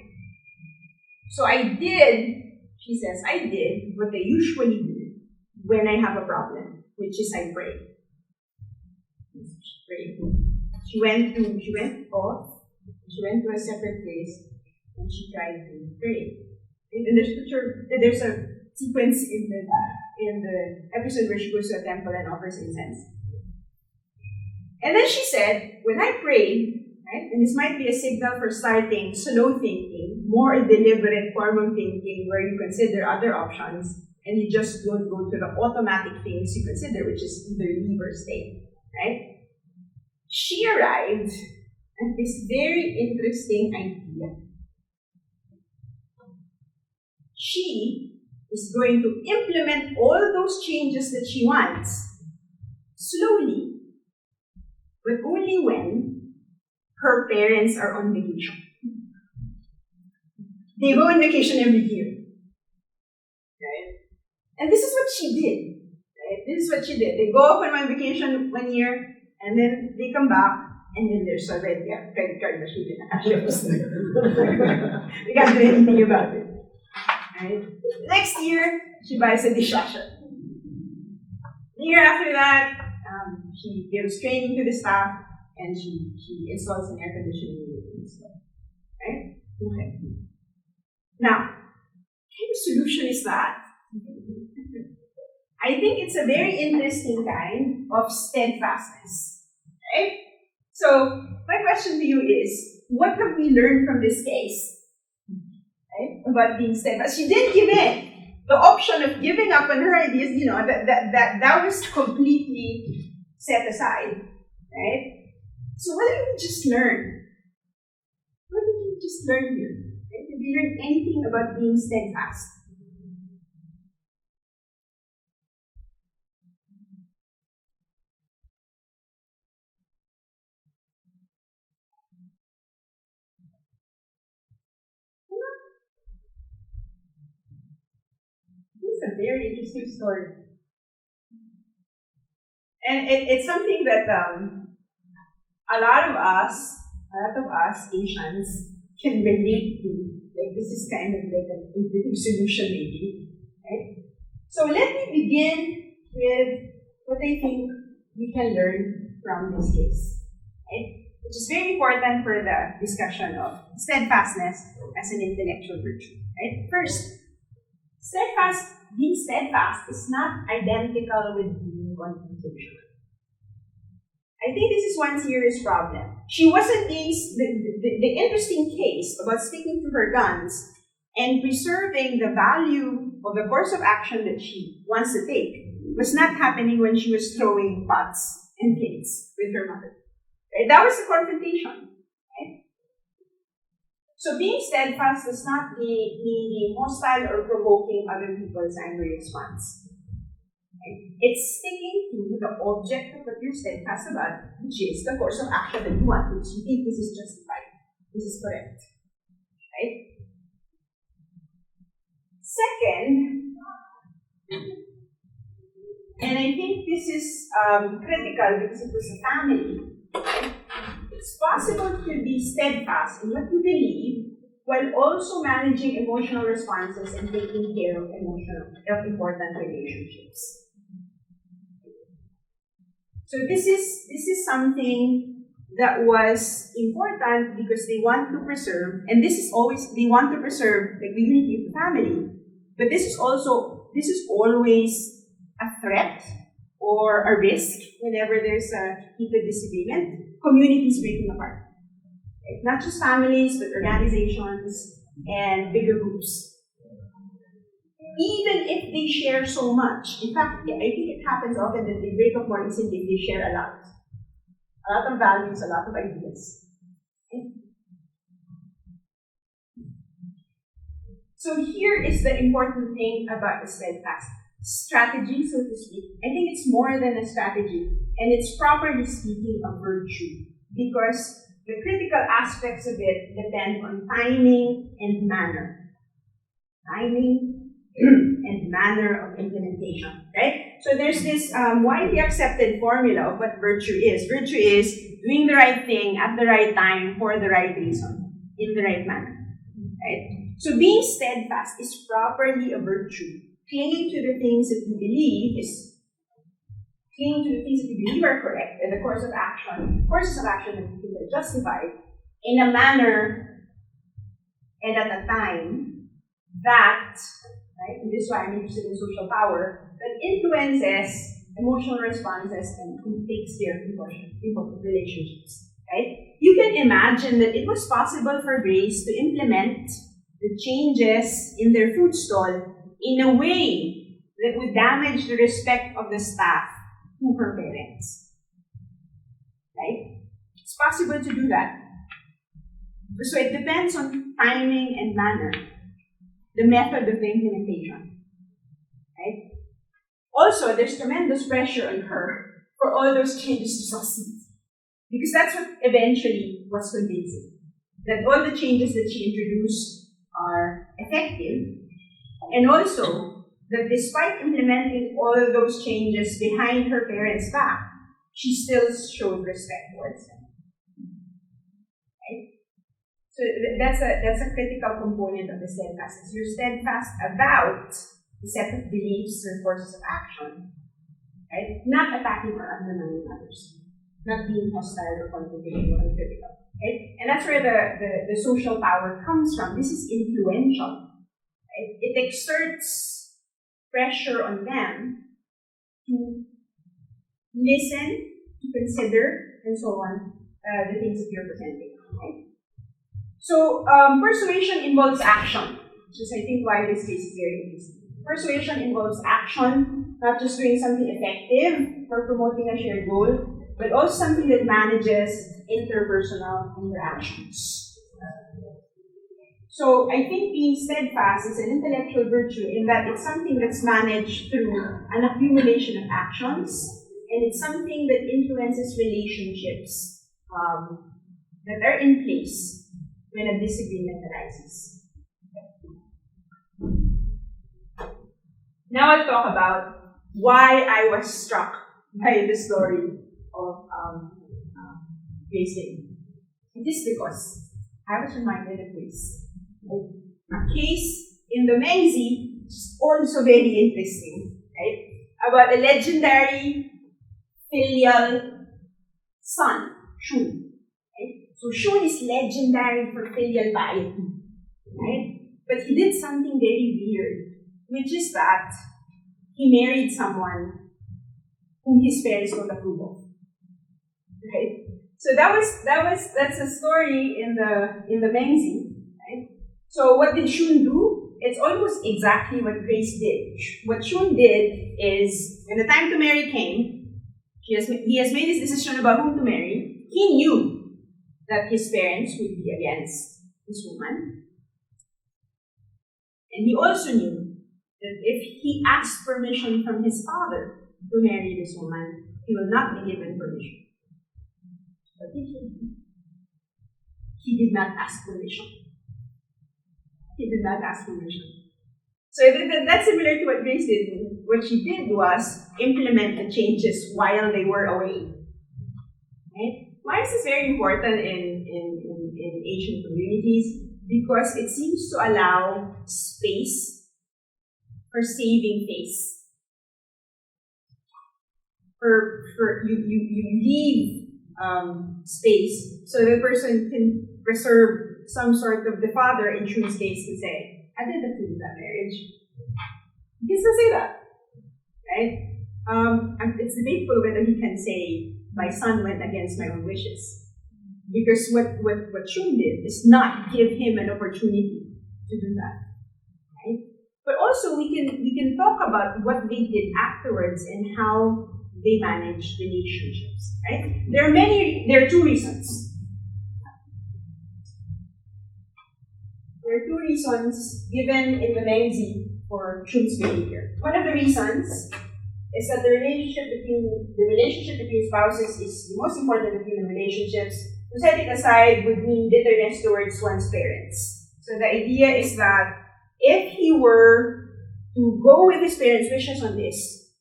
So I did, she says, I did what I usually do when I have a problem, which is I pray. She went off, she went to a separate place, and she tried to pray. In the scripture, there's a sequence in the episode where she goes to a temple and offers incense. And then she said, when I pray, right, and this might be a signal for starting slow thinking, more a deliberate form of thinking where you consider other options and you just don't go to the automatic things you consider, which is either leave or stay, right? She arrived at this very interesting idea. She is going to implement all those changes that she wants slowly, but only when her parents are on vacation. They go on vacation every year. Right? And this is what she did. Right? This is what she did. They go off on one vacation 1 year, and then they come back, and then there's already a credit card machine in the cash register. They can't do anything about it. Right? Next year, she buys a dishwasher. The year after that, she gives training to the staff, and she installs an air conditioning unit and stuff. Right? Okay. Now, what kind of solution is that? I think it's a very interesting kind of steadfastness. Right? So, my question to you is, what have we learned from this case? Right? About being steadfast. She didn't give in. The option of giving up on her ideas, that was completely set aside. Right? So what did we just learn? What did we just learn here? Right? Did we learn anything about being steadfast? It's a very interesting story. And it's something that a lot of us Asians can relate to. Like, this is kind of like an intuitive solution, maybe. Right? So let me begin with what I think we can learn from this case. Right? Which is very important for the discussion of steadfastness as an intellectual virtue. Right? First, being steadfast is not identical with being confrontational. I think this is one serious problem. She wasn't being, the interesting case about sticking to her guns and preserving the value of the course of action that she wants to take was not happening when she was throwing pots and plates with her mother. Right? That was the confrontation. Right? So being steadfast does not mean being hostile or provoking other people's angry response. Right? It's sticking to the object of what you're steadfast about, which is the course of action that you want, which you think this is justified, this is correct. Right? Second, and I think this is critical because it was a family. Right? It's possible to be steadfast in what you believe while also managing emotional responses and taking care of important relationships. So this is something that was important because they want to preserve, and they want to preserve the unity of the family. But this is always a threat or a risk whenever there's a heated disagreement. Communities breaking apart. Right? Not just families, but organizations and bigger groups. Even if they share so much. In fact, I think it happens often that they break up more easily if they share a lot. A lot of values, a lot of ideas. Okay? So here is the important thing about the steadfast strategy, so to speak. I think it's more than a strategy, and it's properly speaking a virtue, because the critical aspects of it depend on timing and manner. Timing and manner of implementation, right? So there's this widely accepted formula of what virtue is. Virtue is doing the right thing at the right time for the right reason, in the right manner, right? So being steadfast is properly a virtue. Clinging to the things that you believe are correct, and the courses of action that you feel are justified, in a manner and at a time that, right, and this is why I'm interested in social power, that influences emotional responses, and who takes care of important relationships. Right? You can imagine that it was possible for Grace to implement the changes in their food stall in a way that would damage the respect of the staff to her parents. Right? It's possible to do that. So it depends on timing and manner, the method of the implementation. Right? Also, there's tremendous pressure on her for all those changes to succeed. Because that's what eventually was convincing. That all the changes that she introduced are effective, and also that despite implementing all of those changes behind her parents' back, she still showed respect towards them. Right? So that's a critical component of the steadfastness. You're steadfast about the set of beliefs or forces of action, right? Not attacking or undermining others, not being hostile or confrontational or critical, right? And that's where the social power comes from. This is influential, right? It exerts pressure on them to listen, to consider, and so on, the things that you're presenting, right? So, persuasion involves action, which is, I think, why this case is very interesting. Persuasion involves action, not just doing something effective for promoting a shared goal, but also something that manages interpersonal interactions. So, I think being steadfast is an intellectual virtue in that it's something that's managed through an accumulation of actions, and it's something that influences relationships that are in place when a disagreement arises. Now I'll talk about why I was struck by the story of Grace Lee. It is because I was reminded of this. A case in the Mengzi, which is also very interesting, right? About a legendary filial son, Shun. So Shun is legendary for filial piety, right? But he did something very weird, which is that he married someone whom his parents don't approve of, right? So that's a story in the Mengzi, right? So what did Shun do? It's almost exactly what Grace did. What Shun did is, when the time to marry came, he has made his decision about whom to marry. He knew that his parents would be against this woman. And he also knew that if he asked permission from his father to marry this woman, he will not be given permission. But he did not ask permission. He did not ask permission. So that's similar to what Grace did. What she did was implement the changes while they were away. Right? Why is this very important in Asian communities? Because it seems to allow space for saving face. For you leave space so the person can preserve some sort of, the father in Shun's case to say, I didn't approve that marriage. He can still say that, right? It's debatable whether he can say, my son went against my own wishes. Because what Shun did is not give him an opportunity to do that. Right? But also we can talk about what they did afterwards and how they managed relationships. Right? There are two reasons. There are two reasons given in the Mengzi for Shun's behavior. One of the reasons is that the relationship between spouses is the most important of human relationships. To set it aside would mean bitterness towards one's parents. So the idea is that if he were to go with his parents' wishes on this,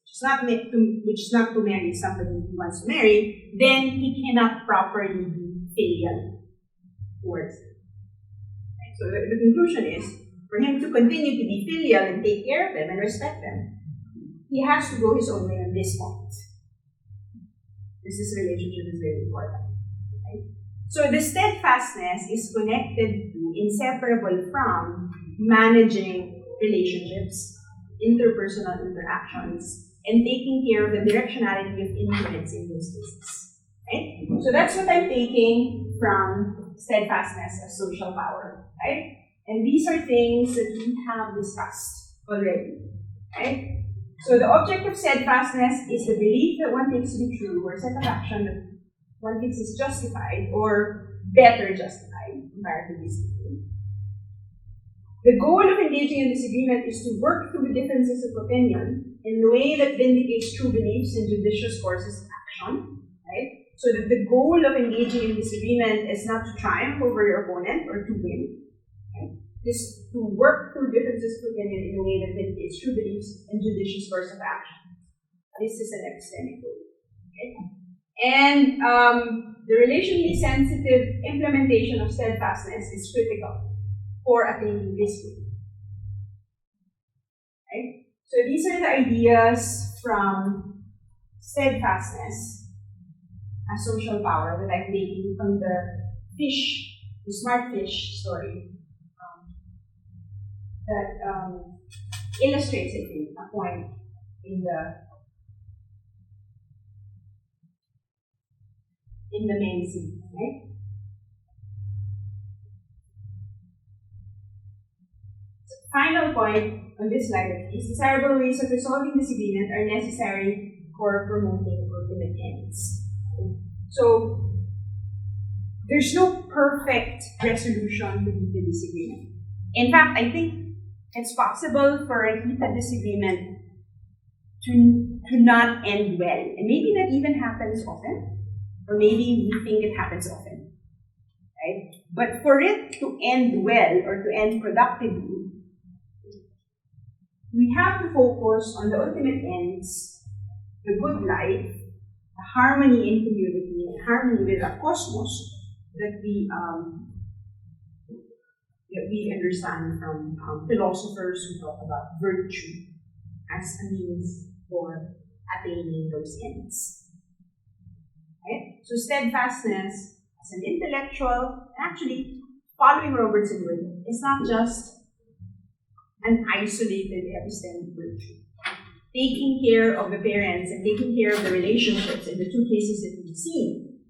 which is not to marry somebody he wants to marry, then he cannot properly be filial towards them. So the conclusion is, for him to continue to be filial and take care of them and respect them, he has to go his own way on this point. This relationship is very important. Right? So the steadfastness is connected to, inseparable from, managing relationships, interpersonal interactions, and taking care of the directionality of influence in those cases. Right? So that's what I'm taking from steadfastness as social power. Right? And these are things that we have discussed already. Right? So the object of steadfastness is the belief that one takes to be true, or set of action that one thinks is justified or better justified, comparatively speaking. The goal of engaging in disagreement is to work through the differences of opinion in a way that vindicates true beliefs and judicious courses of action. Right? So that the goal of engaging in disagreement is not to triumph over your opponent or to win. Right? Is to work through differences of opinion in a way that vindicates true beliefs and judicious course of action. This is an epistemic goal. Okay? And the relationally sensitive implementation of steadfastness is critical for attaining this goal. Right? So these are the ideas from steadfastness as social power that I'm taking from the smart fish story that illustrates, I think, a point in the main scene, right? So final point on this slide is desirable ways of resolving disagreement are necessary for promoting ultimate ends. So there's no perfect resolution to the disagreement. In fact, I think it's possible for a heated disagreement to not end well. And maybe that even happens often, or maybe we think it happens often. Right? But for it to end well or to end productively, we have to focus on the ultimate ends, the good life, the harmony in community, and harmony with the cosmos that we understand from philosophers who talk about virtue as a means for attaining those ends. Right? So steadfastness as an intellectual, actually following Robertson word, is not just an isolated epistemic virtue. Taking care of the parents and taking care of the relationships in the two cases that we've seen,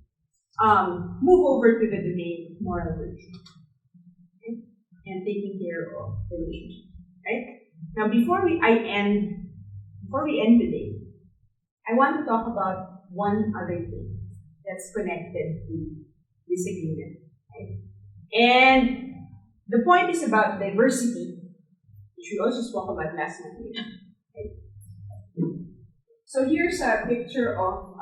move over to the domain of moral virtue. And taking care of the relationship, right? Now, before we end today, I want to talk about one other thing that's connected to disagreement, right? And the point is about diversity, which we also spoke about last month. Right? So here's a picture of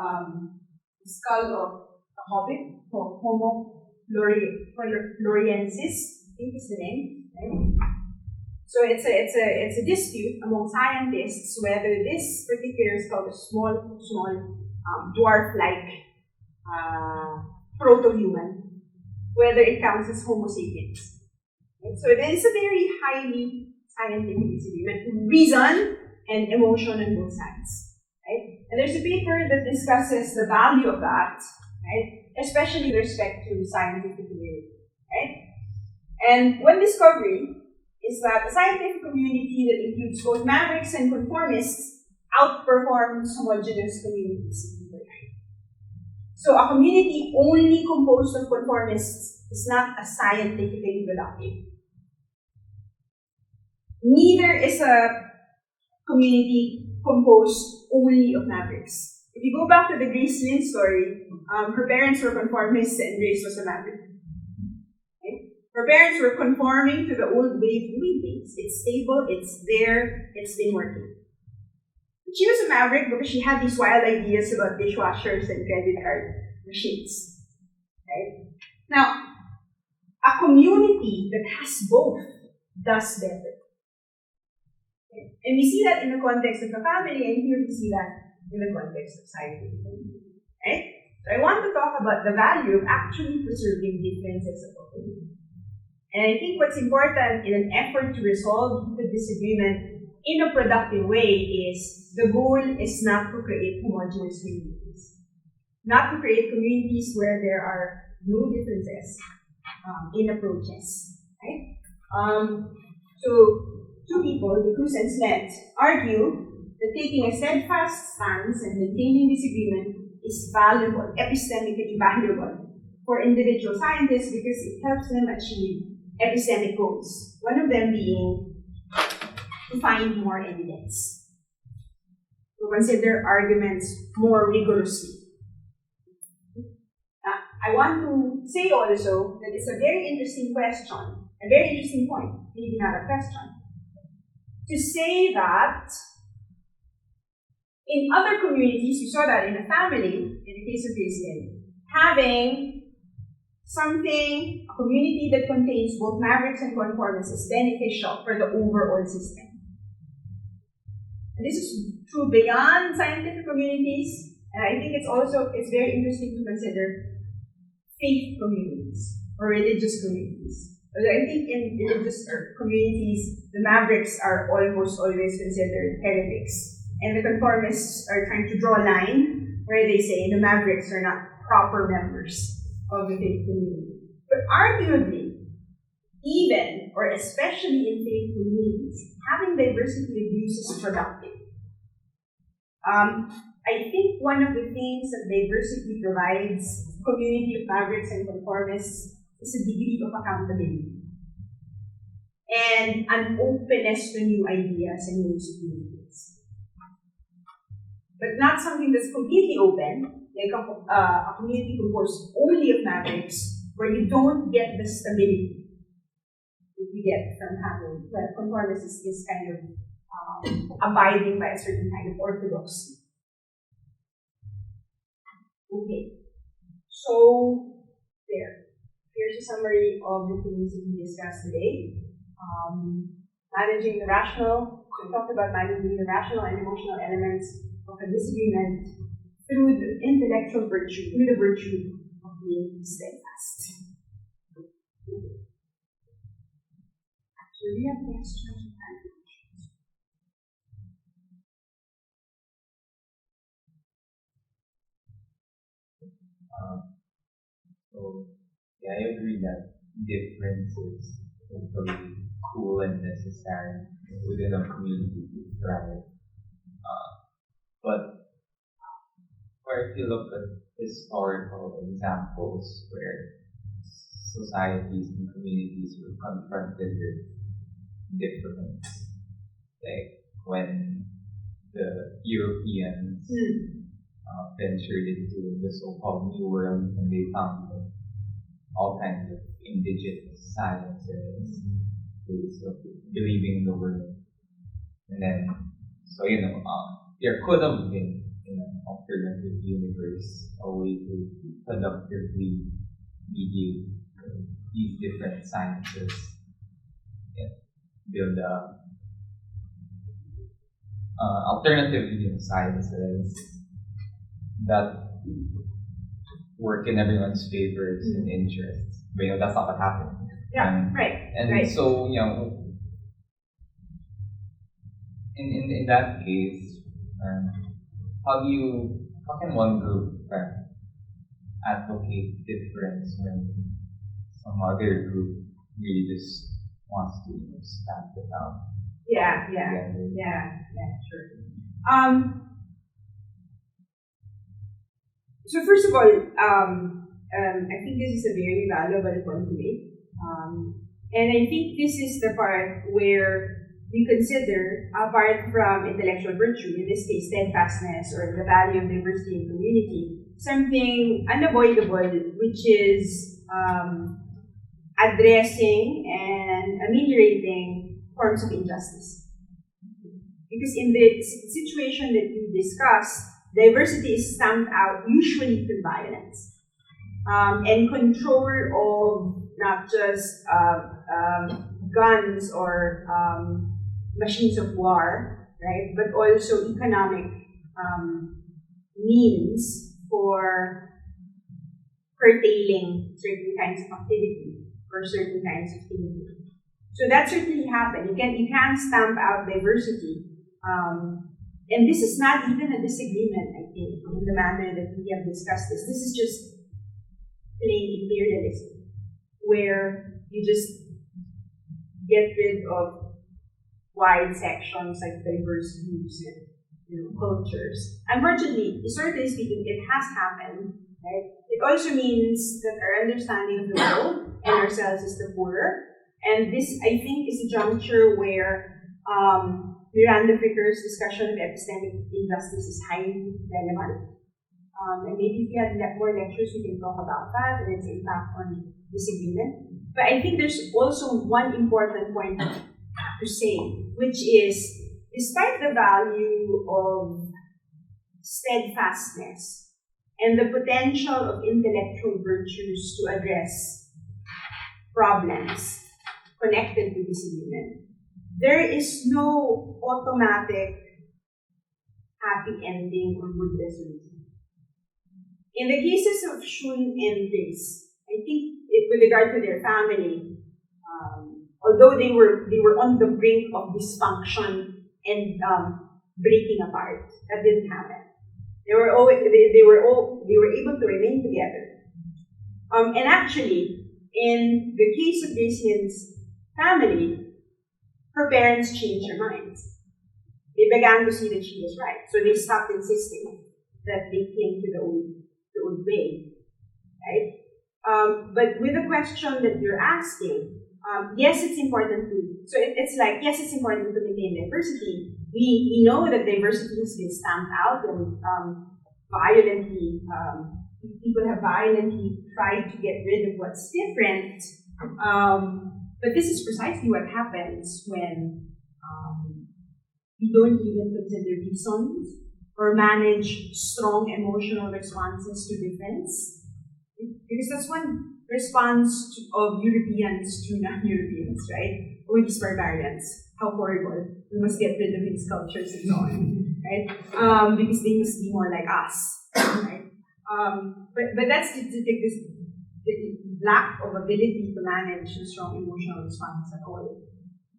the skull of a hobbit called Homo floresiensis. I think is the name, right? So it's a dispute among scientists whether this particular skull, a small dwarf-like proto-human, whether it counts as Homo sapiens. Right? So there is a very highly scientific disagreement, reason and emotion on both sides. Right? And there's a paper that discusses the value of that, right? Especially with respect to scientific community. Right? And one discovery is that a scientific community that includes both mavericks and conformists outperforms homogeneous communities. So a community only composed of conformists is not a scientifically productive. Neither is a community composed only of mavericks. If you go back to the Grace Lynn story, her parents were conformists and Grace was a maverick. Her parents were conforming to the old way of doing things. It's stable, it's there, it's been working. She was a maverick because she had these wild ideas about dishwashers and credit card machines. Right? Now, a community that has both does better. Okay? And we see that in the context of the family, and here we see that in the context of scientific community. Right? So I want to talk about the value of actually preserving differences of opinion. And I think what's important in an effort to resolve the disagreement in a productive way is the goal is not to create homogeneous communities. Not to create communities where there are no differences in approaches. Right? So two people, the Cruz and Slent, argue that taking a steadfast stance and maintaining disagreement is valuable, epistemically valuable for individual scientists because it helps them achieve epistemic goals. One of them being to find more evidence, to consider arguments more rigorously. I want to say also that it's a very interesting question, a very interesting point, maybe not a question, to say that in other communities, you saw that in a family, in the case of Rizal, having something, a community that contains both mavericks and conformists is beneficial for the overall system. And this is true beyond scientific communities, and I think it's very interesting to consider faith communities or religious communities. I think in religious communities, the mavericks are almost always considered heretics. And the conformists are trying to draw a line where they say the mavericks are not proper members of the faith community. But arguably, even or especially in faith communities, having diversity of views is productive. I think one of the things that diversity provides community of mavericks and conformists is a degree of accountability and an openness to new ideas and new experiences. But not something that's completely open, like a community composed only of mavericks, where you don't get the stability that you get from having, well, conformists is kind of abiding by a certain kind of orthodoxy. Okay, so here's a summary of the things that we discussed today. Managing the rational, so we talked about managing the rational and emotional elements of a disagreement through the intellectual virtue, through the virtue of being steadfast. So do you have questions? So yeah, I agree that difference is totally cool and necessary within a community to thrive. But if you look at historical examples where societies and communities were confronted with difference, like when the Europeans ventured into the so-called New World and they found all kinds of indigenous sciences, ways of believing in the world. And then, so there could have been an alternative universe, a way to productively mediate these different sciences, build alternative sciences that work in everyone's favors and interests. But that's not what happened. Yeah, right. And right. So, in that case, how can one group advocate difference when some other group really just wants to stamp it out? Yeah, sure. So first of all, I think this is a very valuable point to make. And I think this is the part where we consider, apart from intellectual virtue, in this case steadfastness or the value of diversity in community, something unavoidable, which is addressing and ameliorating forms of injustice. Because in the situation that you discussed, diversity is stamped out usually through violence and control of not just guns or machines of war, right? But also economic means for curtailing certain kinds of activity or certain kinds of thinking. So that certainly happened. You can stamp out diversity. And this is not even a disagreement, I think, in the manner that we have discussed this. This is just plain imperialism, where you just get rid of wide sections like diverse groups cultures. Unfortunately, historically speaking, it has happened. Right? It also means that our understanding of the world and ourselves is the poorer. And this, I think, is a juncture where Miranda Ficker's discussion of epistemic injustice is highly relevant. And maybe if you had more lectures, we can talk about that and its impact on disagreement. But I think there's also one important point to say, which is, despite the value of steadfastness and the potential of intellectual virtues to address problems connected to disagreement, there is no automatic happy ending or good resolution. In the cases of Shun and Grace, I think with regard to their family, although they were on the brink of dysfunction and breaking apart, that didn't happen. They were able to remain together. And actually, in the case of Gracian's family, her parents changed their minds. They began to see that she was right, so they stopped insisting that they came to the old way, right? But with the question that you're asking, yes, it's important to. So it's like, yes, it's important to maintain diversity. We know that diversity has been stamped out and violently, people have violently tried to get rid of what's different. But this is precisely what happens when we don't even consider reasons or manage strong emotional responses to difference. Because that's one response of Europeans to non-Europeans, right? Oh, these barbarians, how horrible. We must get rid of these cultures and so on, right? Because they must be more like us, right? But that's this lack of ability to manage a strong emotional response at all,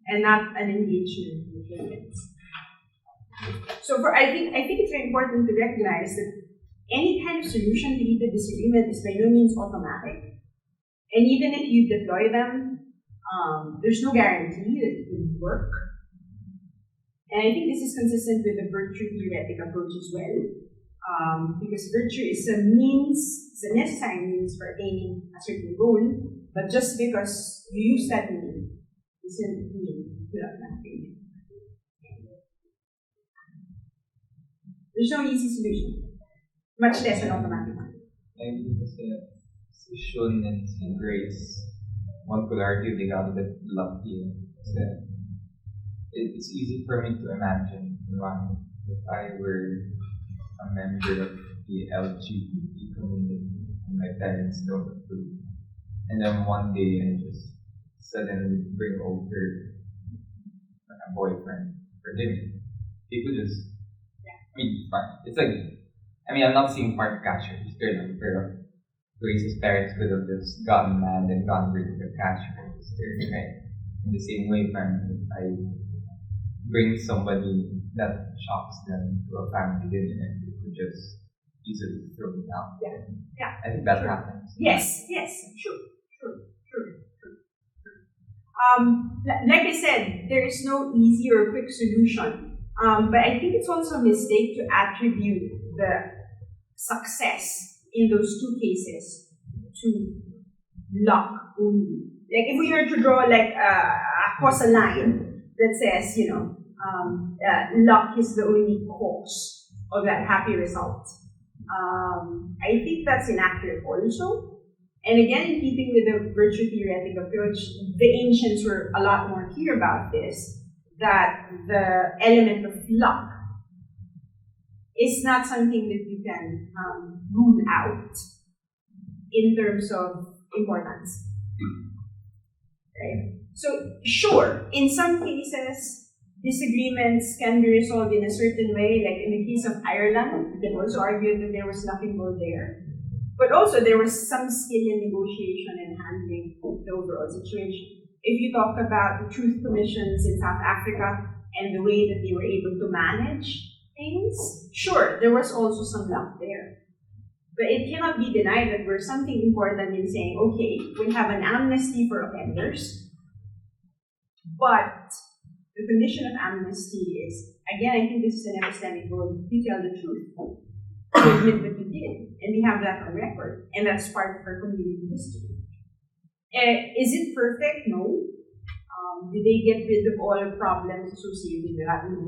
and not an engagement with difference. So I think it's very important to recognize that any kind of solution to heated disagreement is by no means automatic. And even if you deploy them, there's no guarantee that it will work. And I think this is consistent with the virtue theoretic approach as well. Because virtue is a means, it's a necessary means for attaining a certain goal, but just because you use that means doesn't mean you have nothing. There's no easy solution, much less an automatic one. I think Shun and Grace, one could argue they got a bit lucky. It's easy for me to imagine if I were a member of the LGBT community and my parents don't approve, and then one day I just suddenly bring over a boyfriend for dinner. People just, fine. It's like, I'm not seeing part catcher, just turn on, pero Grace's parents could have just gotten mad and gotten rid of the catcher, right? In the same way, if I bring somebody that shocks them to a family dinner, and they could just easily throw it out. Yeah. I think that happens. Yes, true. Like I said, there is no easy or quick solution. But I think it's also a mistake to attribute the success in those two cases to luck only. Like if we were to draw across a line that says, luck is the only cause of that happy result. I think that's inaccurate also. And again, in keeping with the virtue theoretic approach, the ancients were a lot more clear about this, that the element of luck is not something that you can rule out in terms of importance. Right? So, sure, in some cases, disagreements can be resolved in a certain way, like in the case of Ireland, you can also argue that there was nothing more there. But also, there was some skill in negotiation and handling the overall situation. If you talk about the truth commissions in South Africa and the way that they were able to manage things, sure, there was also some luck there. But it cannot be denied that there's something important in saying, okay, we'll have an amnesty for offenders, but the condition of amnesty is again, I think this is an epistemic goal. You tell the truth. You admit that you did. And we have that on record. And that's part of our community history. Is it perfect? No. Did they get rid of all the problems associated with that? No.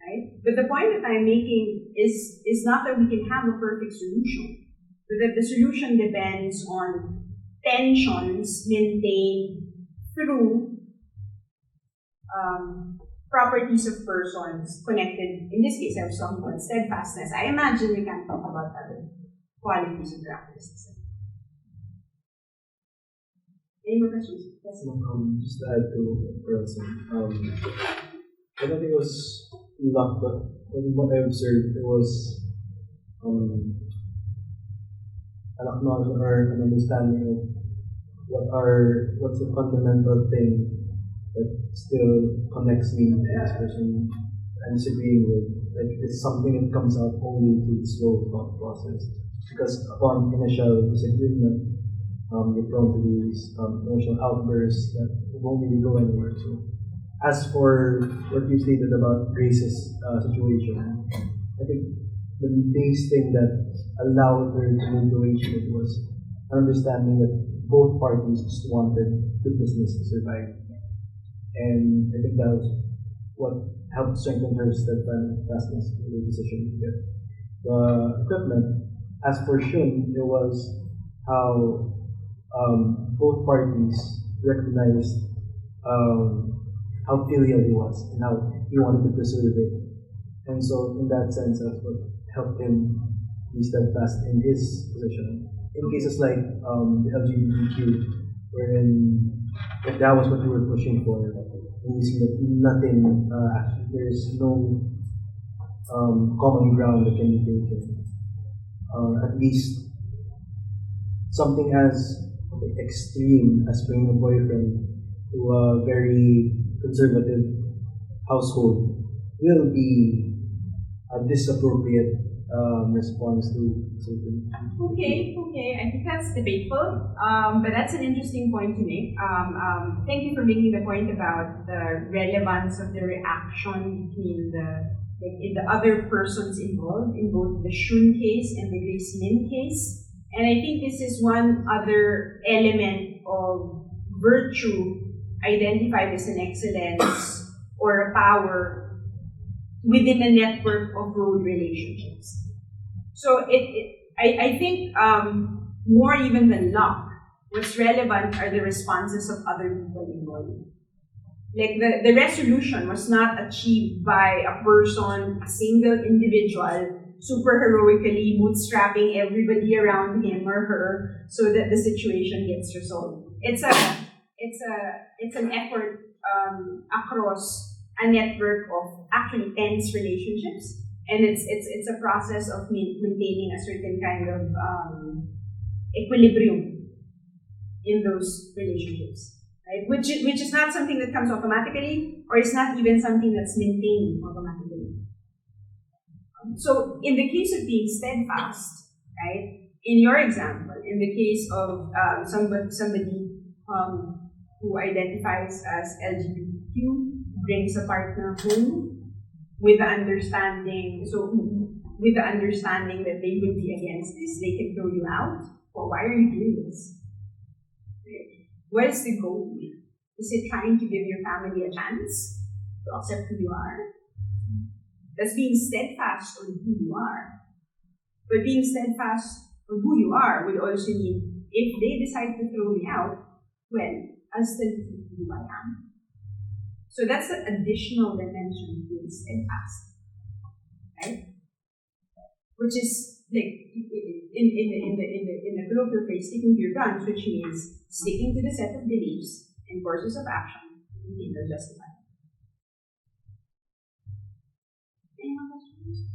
Right? But the point that I'm making is not that we can have a perfect solution, but that the solution depends on tensions maintained through properties of persons connected. In this case, I was talking about steadfastness. I imagine we can talk about other qualities of characteristics. Any more questions? Yes. Just to add to Wilson, I don't think it was luck, but what I observed, it was an acknowledgement or an understanding of what's the fundamental thing that still connects me to this person I'm disagreeing with. Like, it's something that comes out only through the slow thought process. Because upon initial disagreement, you're prone to these emotional outbursts that won't really go anywhere. So, as for what you stated about Grace's situation, I think the base thing that allowed her to move the way she did was understanding that both parties just wanted the business to survive. And I think that was what helped strengthen her steadfastness in the decision to get the equipment. As for Shun, it was how both parties recognized how filial he was and how he wanted to preserve it. And so, in that sense, that's what helped him be steadfast in his position. In cases like the LGBTQ, wherein if that was what you were pushing for, and you see that nothing, actually, there's no common ground that can be taken. At least something as extreme as bringing a boyfriend to a very conservative household will be a disappropriate response to certain. Okay. I think that's debatable, but that's an interesting point to make. Thank you for making the point about the relevance of the reaction between the other persons involved in both the Shun case and the Grace Lin case. And I think this is one other element of virtue identified as an excellence or a power within a network of role relationships. So I think more even than luck, what's relevant are the responses of other people involved. Like the resolution was not achieved by a person, a single individual, super heroically bootstrapping everybody around him or her so that the situation gets resolved. It's an effort across a network of actually tense relationships, and it's a process of maintaining a certain kind of equilibrium in those relationships, right? Which is not something that comes automatically, or it's not even something that's maintained automatically. So in the case of being steadfast, right? In your example, in the case of somebody who identifies as LGBTQ, brings a partner home with the understanding, that they would be against this, they can throw you out. Well, why are you doing this? What is the goal? Is it trying to give your family a chance to accept who you are? That's being steadfast on who you are. But being steadfast on who you are would also mean if they decide to throw me out, well, I'll still keep who I am. So that's the additional dimension of being steadfast, right? Which is like in the colloquial phrase, sticking to your guns, which means sticking to the set of beliefs and courses of action you think are justified. Any more questions?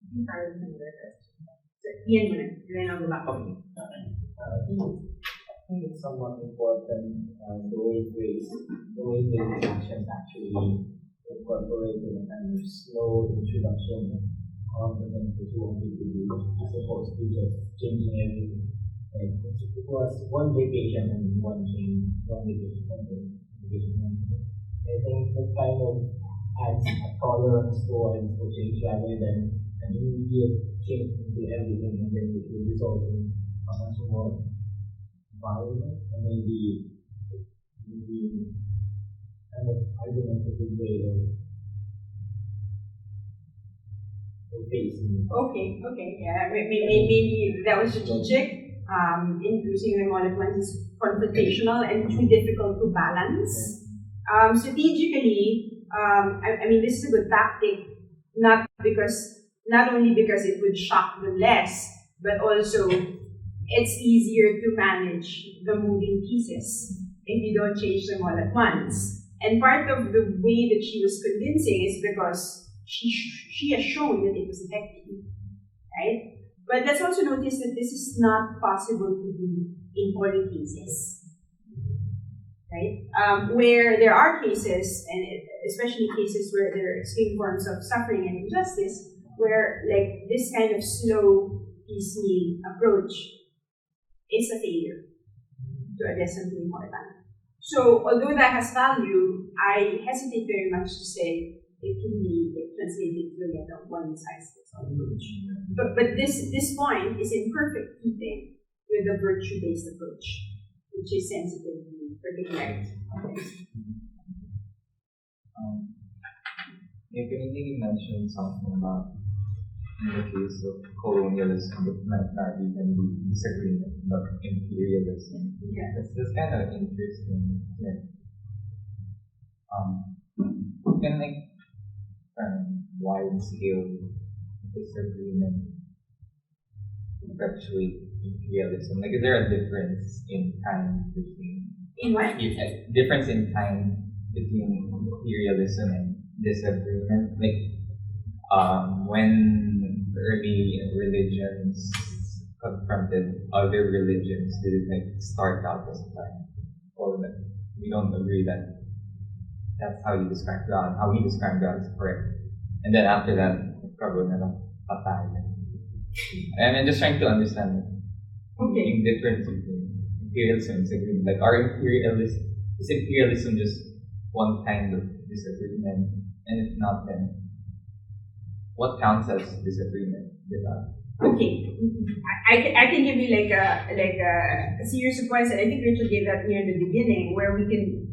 I think I have some other questions. So, Ian muna, and then I'll go back. Okay. I think it's somewhat important the way Grace actions actually incorporated a kind of slow introduction of the things that you want people to do, as opposed to just changing everything. Like, it was one vacation and one vacation. I think that kind of adds a tolerance towards the change rather than an immediate change into everything, and then it will result in a much more violent and maybe kind of argumentative way of facing. Okay, yeah. Maybe that was strategic. Introducing them all at once is confrontational and too difficult to balance. Strategically, I mean, this is a good tactic, not only because it would shock them less, but also it's easier to manage the moving pieces if you don't change them all at once. And part of the way that she was convincing is because she has shown that it was effective, right? But let's also notice that this is not possible to do in all cases, right? Where there are cases, and especially cases where there are extreme forms of suffering and injustice, where like this kind of slow, piecemeal approach is a failure to address something important. So although that has value, I hesitate very much to say it can be translated to a one-size-fits-all approach. But this point is in perfect keeping with the virtue-based approach, which is sensitive to particularity. If anything, you mentioned something about in the case of colonialism, it might not even be disagreement, but imperialism. Yeah. That's kind of interesting. Can like wide scale disagreement perpetuate imperialism? Like, is there a difference in time between difference in time between imperialism and disagreement? Like, when early religions confronted other religions, did it like start out as a time? Or that we don't agree that that's how you describe God, how we describe God is correct. And then after that, probably not patay. And I'm just trying to understand the difference between imperialism and disagreement. Like, is imperialism just one kind of disagreement? And if not, then what counts as disagreement with God? Okay, I can give you like a series of points, and I think Richard gave that near the beginning, where we can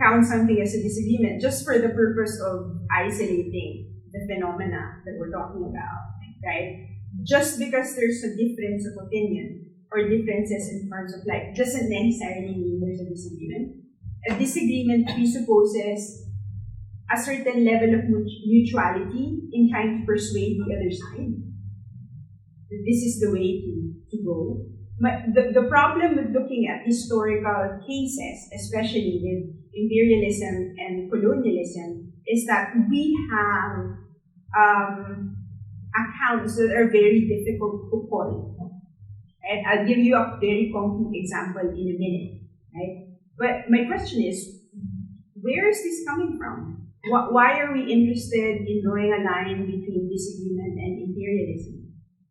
count something as a disagreement just for the purpose of isolating the phenomena that we're talking about, right? Just because there's a difference of opinion or differences in terms of life doesn't necessarily mean there's a disagreement. A disagreement presupposes a certain level of mutuality in trying to persuade the other side. This is the way to go. But the problem with looking at historical cases, especially with imperialism and colonialism, is that we have accounts that are very difficult to call. And I'll give you a very concrete example in a minute. Right? But my question is, where is this coming from? Why are we interested in drawing a line between disagreement and imperialism?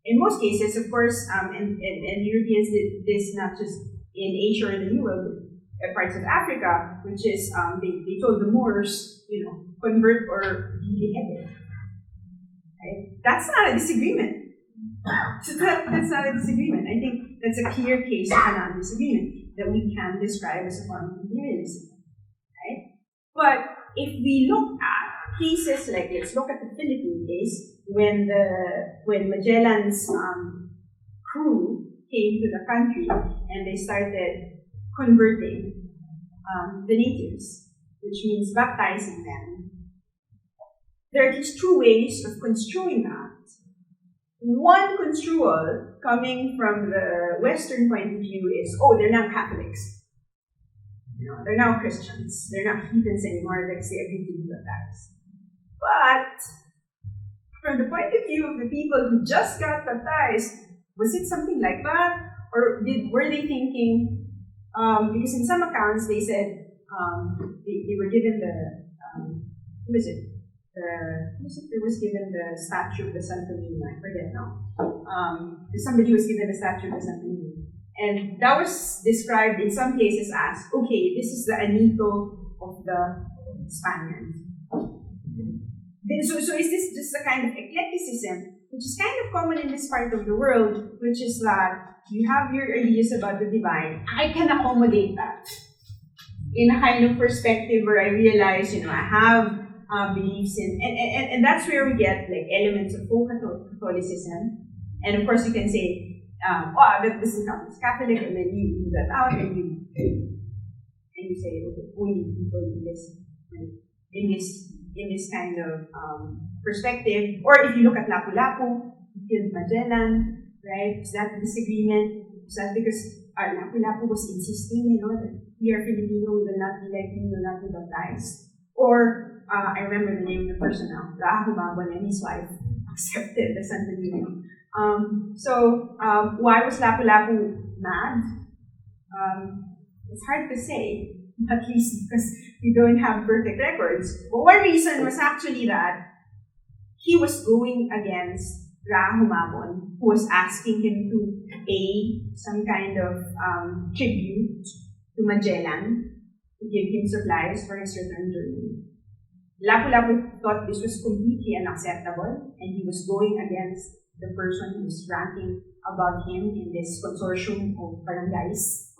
In most cases, of course, and Europeans did this not just in Asia or the New World, but parts of Africa, which is they told the Moors, convert or be beheaded. Right? That's not a disagreement. So that's not a disagreement. I think that's a clear case of a non-disagreement that we can describe as a form of imperialism. Right? But if we look at cases like, let's look at the Philippine case, when Magellan's crew came to the country and they started converting the natives, which means baptizing them. There are these two ways of construing that. One construal, coming from the Western point of view, is, they're now Catholics. They're now Christians. They're not heathens anymore because they agreed to be baptized. But from the point of view of the people who just got baptized, was it something like that? Or were they thinking, because in some accounts they said they were given there was given the statue of the Santo Niño, I forget now. Somebody was given the statue of the Santo Niño. And that was described in some cases as, okay, this is the anito of the Spaniards. So is this just a kind of eclecticism, which is kind of common in this part of the world, which is that you have your ideas about the divine. I can accommodate that in a kind of perspective where I realize, I have beliefs in, and that's where we get like elements of full Catholicism. And of course, you can say, that this is Catholic, and then you leave that out, and you say, okay, only people in this kind of perspective. Or if you look at Lapu-Lapu, you killed Magellan, right? Is that the disagreement? Is that because Lapu-Lapu was insisting, that we are Filipino, we will not be like you, we will not be baptized? Or, I remember the name of the person now, Rahumabon and his wife accepted the Santo Niño. Why was Lapu-Lapu mad? It's hard to say, at least because we don't have perfect records. But one reason was actually that he was going against Rahumabon, who was asking him to pay some kind of tribute to Magellan to give him supplies for his return journey. Lapu-Lapu thought this was completely unacceptable, and he was going against the person who was ranking above him in this consortium of barangays.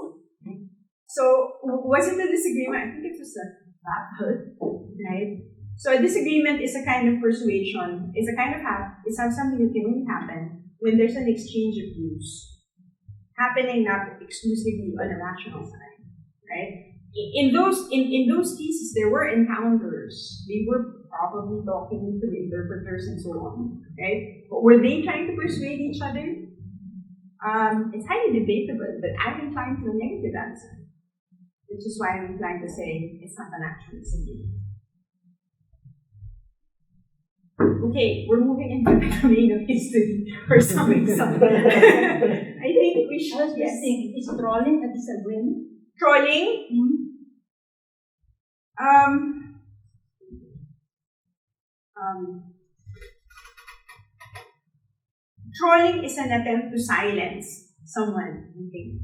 So, was it a disagreement? I think it was a battle, right? So, a disagreement is a kind of persuasion. It's a kind of it's something that can only happen when there's an exchange of views happening not exclusively on a rational side, right? In those cases, there were encounters. They were probably talking to interpreters and so on, right? But were they trying to persuade each other? It's highly debatable, but I'm inclined to a negative answer, which is why I'm inclined to say it's not an actual disagreement. Okay, we're moving into the domain of history or something. I think we should. I was just thinking, is trolling a disagreement? Trolling? Mm-hmm. Trolling is an attempt to silence someone, okay?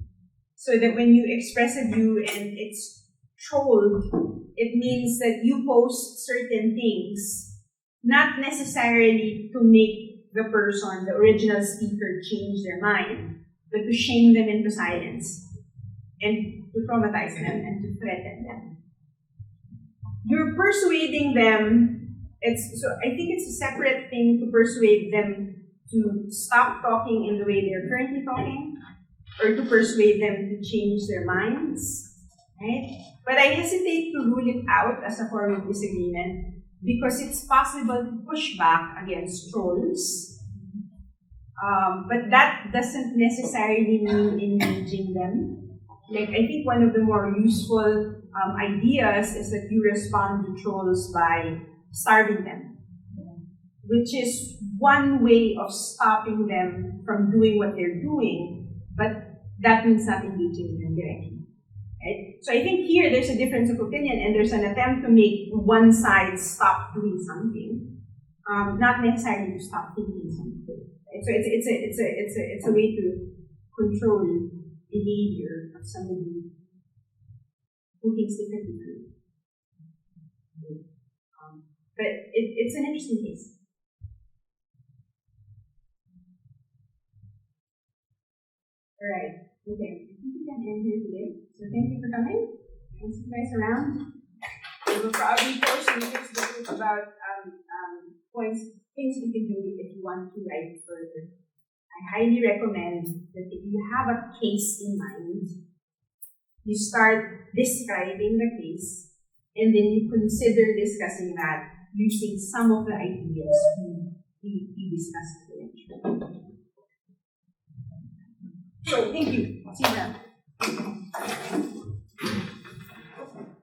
So that when you express a view and it's trolled, it means that you post certain things, not necessarily to make the person, the original speaker, change their mind, but to shame them into silence and to traumatize them and to threaten them. You're persuading them. I think it's a separate thing to persuade them to stop talking in the way they're currently talking, or to persuade them to change their minds, right? But I hesitate to rule it out as a form of disagreement because it's possible to push back against trolls, but that doesn't necessarily mean engaging them. Like, I think one of the more useful ideas is that you respond to trolls by starving them, which is one way of stopping them from doing what they're doing, but that means not engaging them directly. Right? So I think here there's a difference of opinion, and there's an attempt to make one side stop doing something, not necessarily to stop thinking something. Right? So it's a way to control behavior of somebody who thinks differently. But it's an interesting case. Alright, okay. I think we can end here today. So thank you for coming. I'll see you guys around. We will probably post links about points, things we can do if you want to write further. I highly recommend that if you have a case in mind, you start describing the case, and then you consider discussing that using some of the ideas we discussed today. So, thank you. See you around.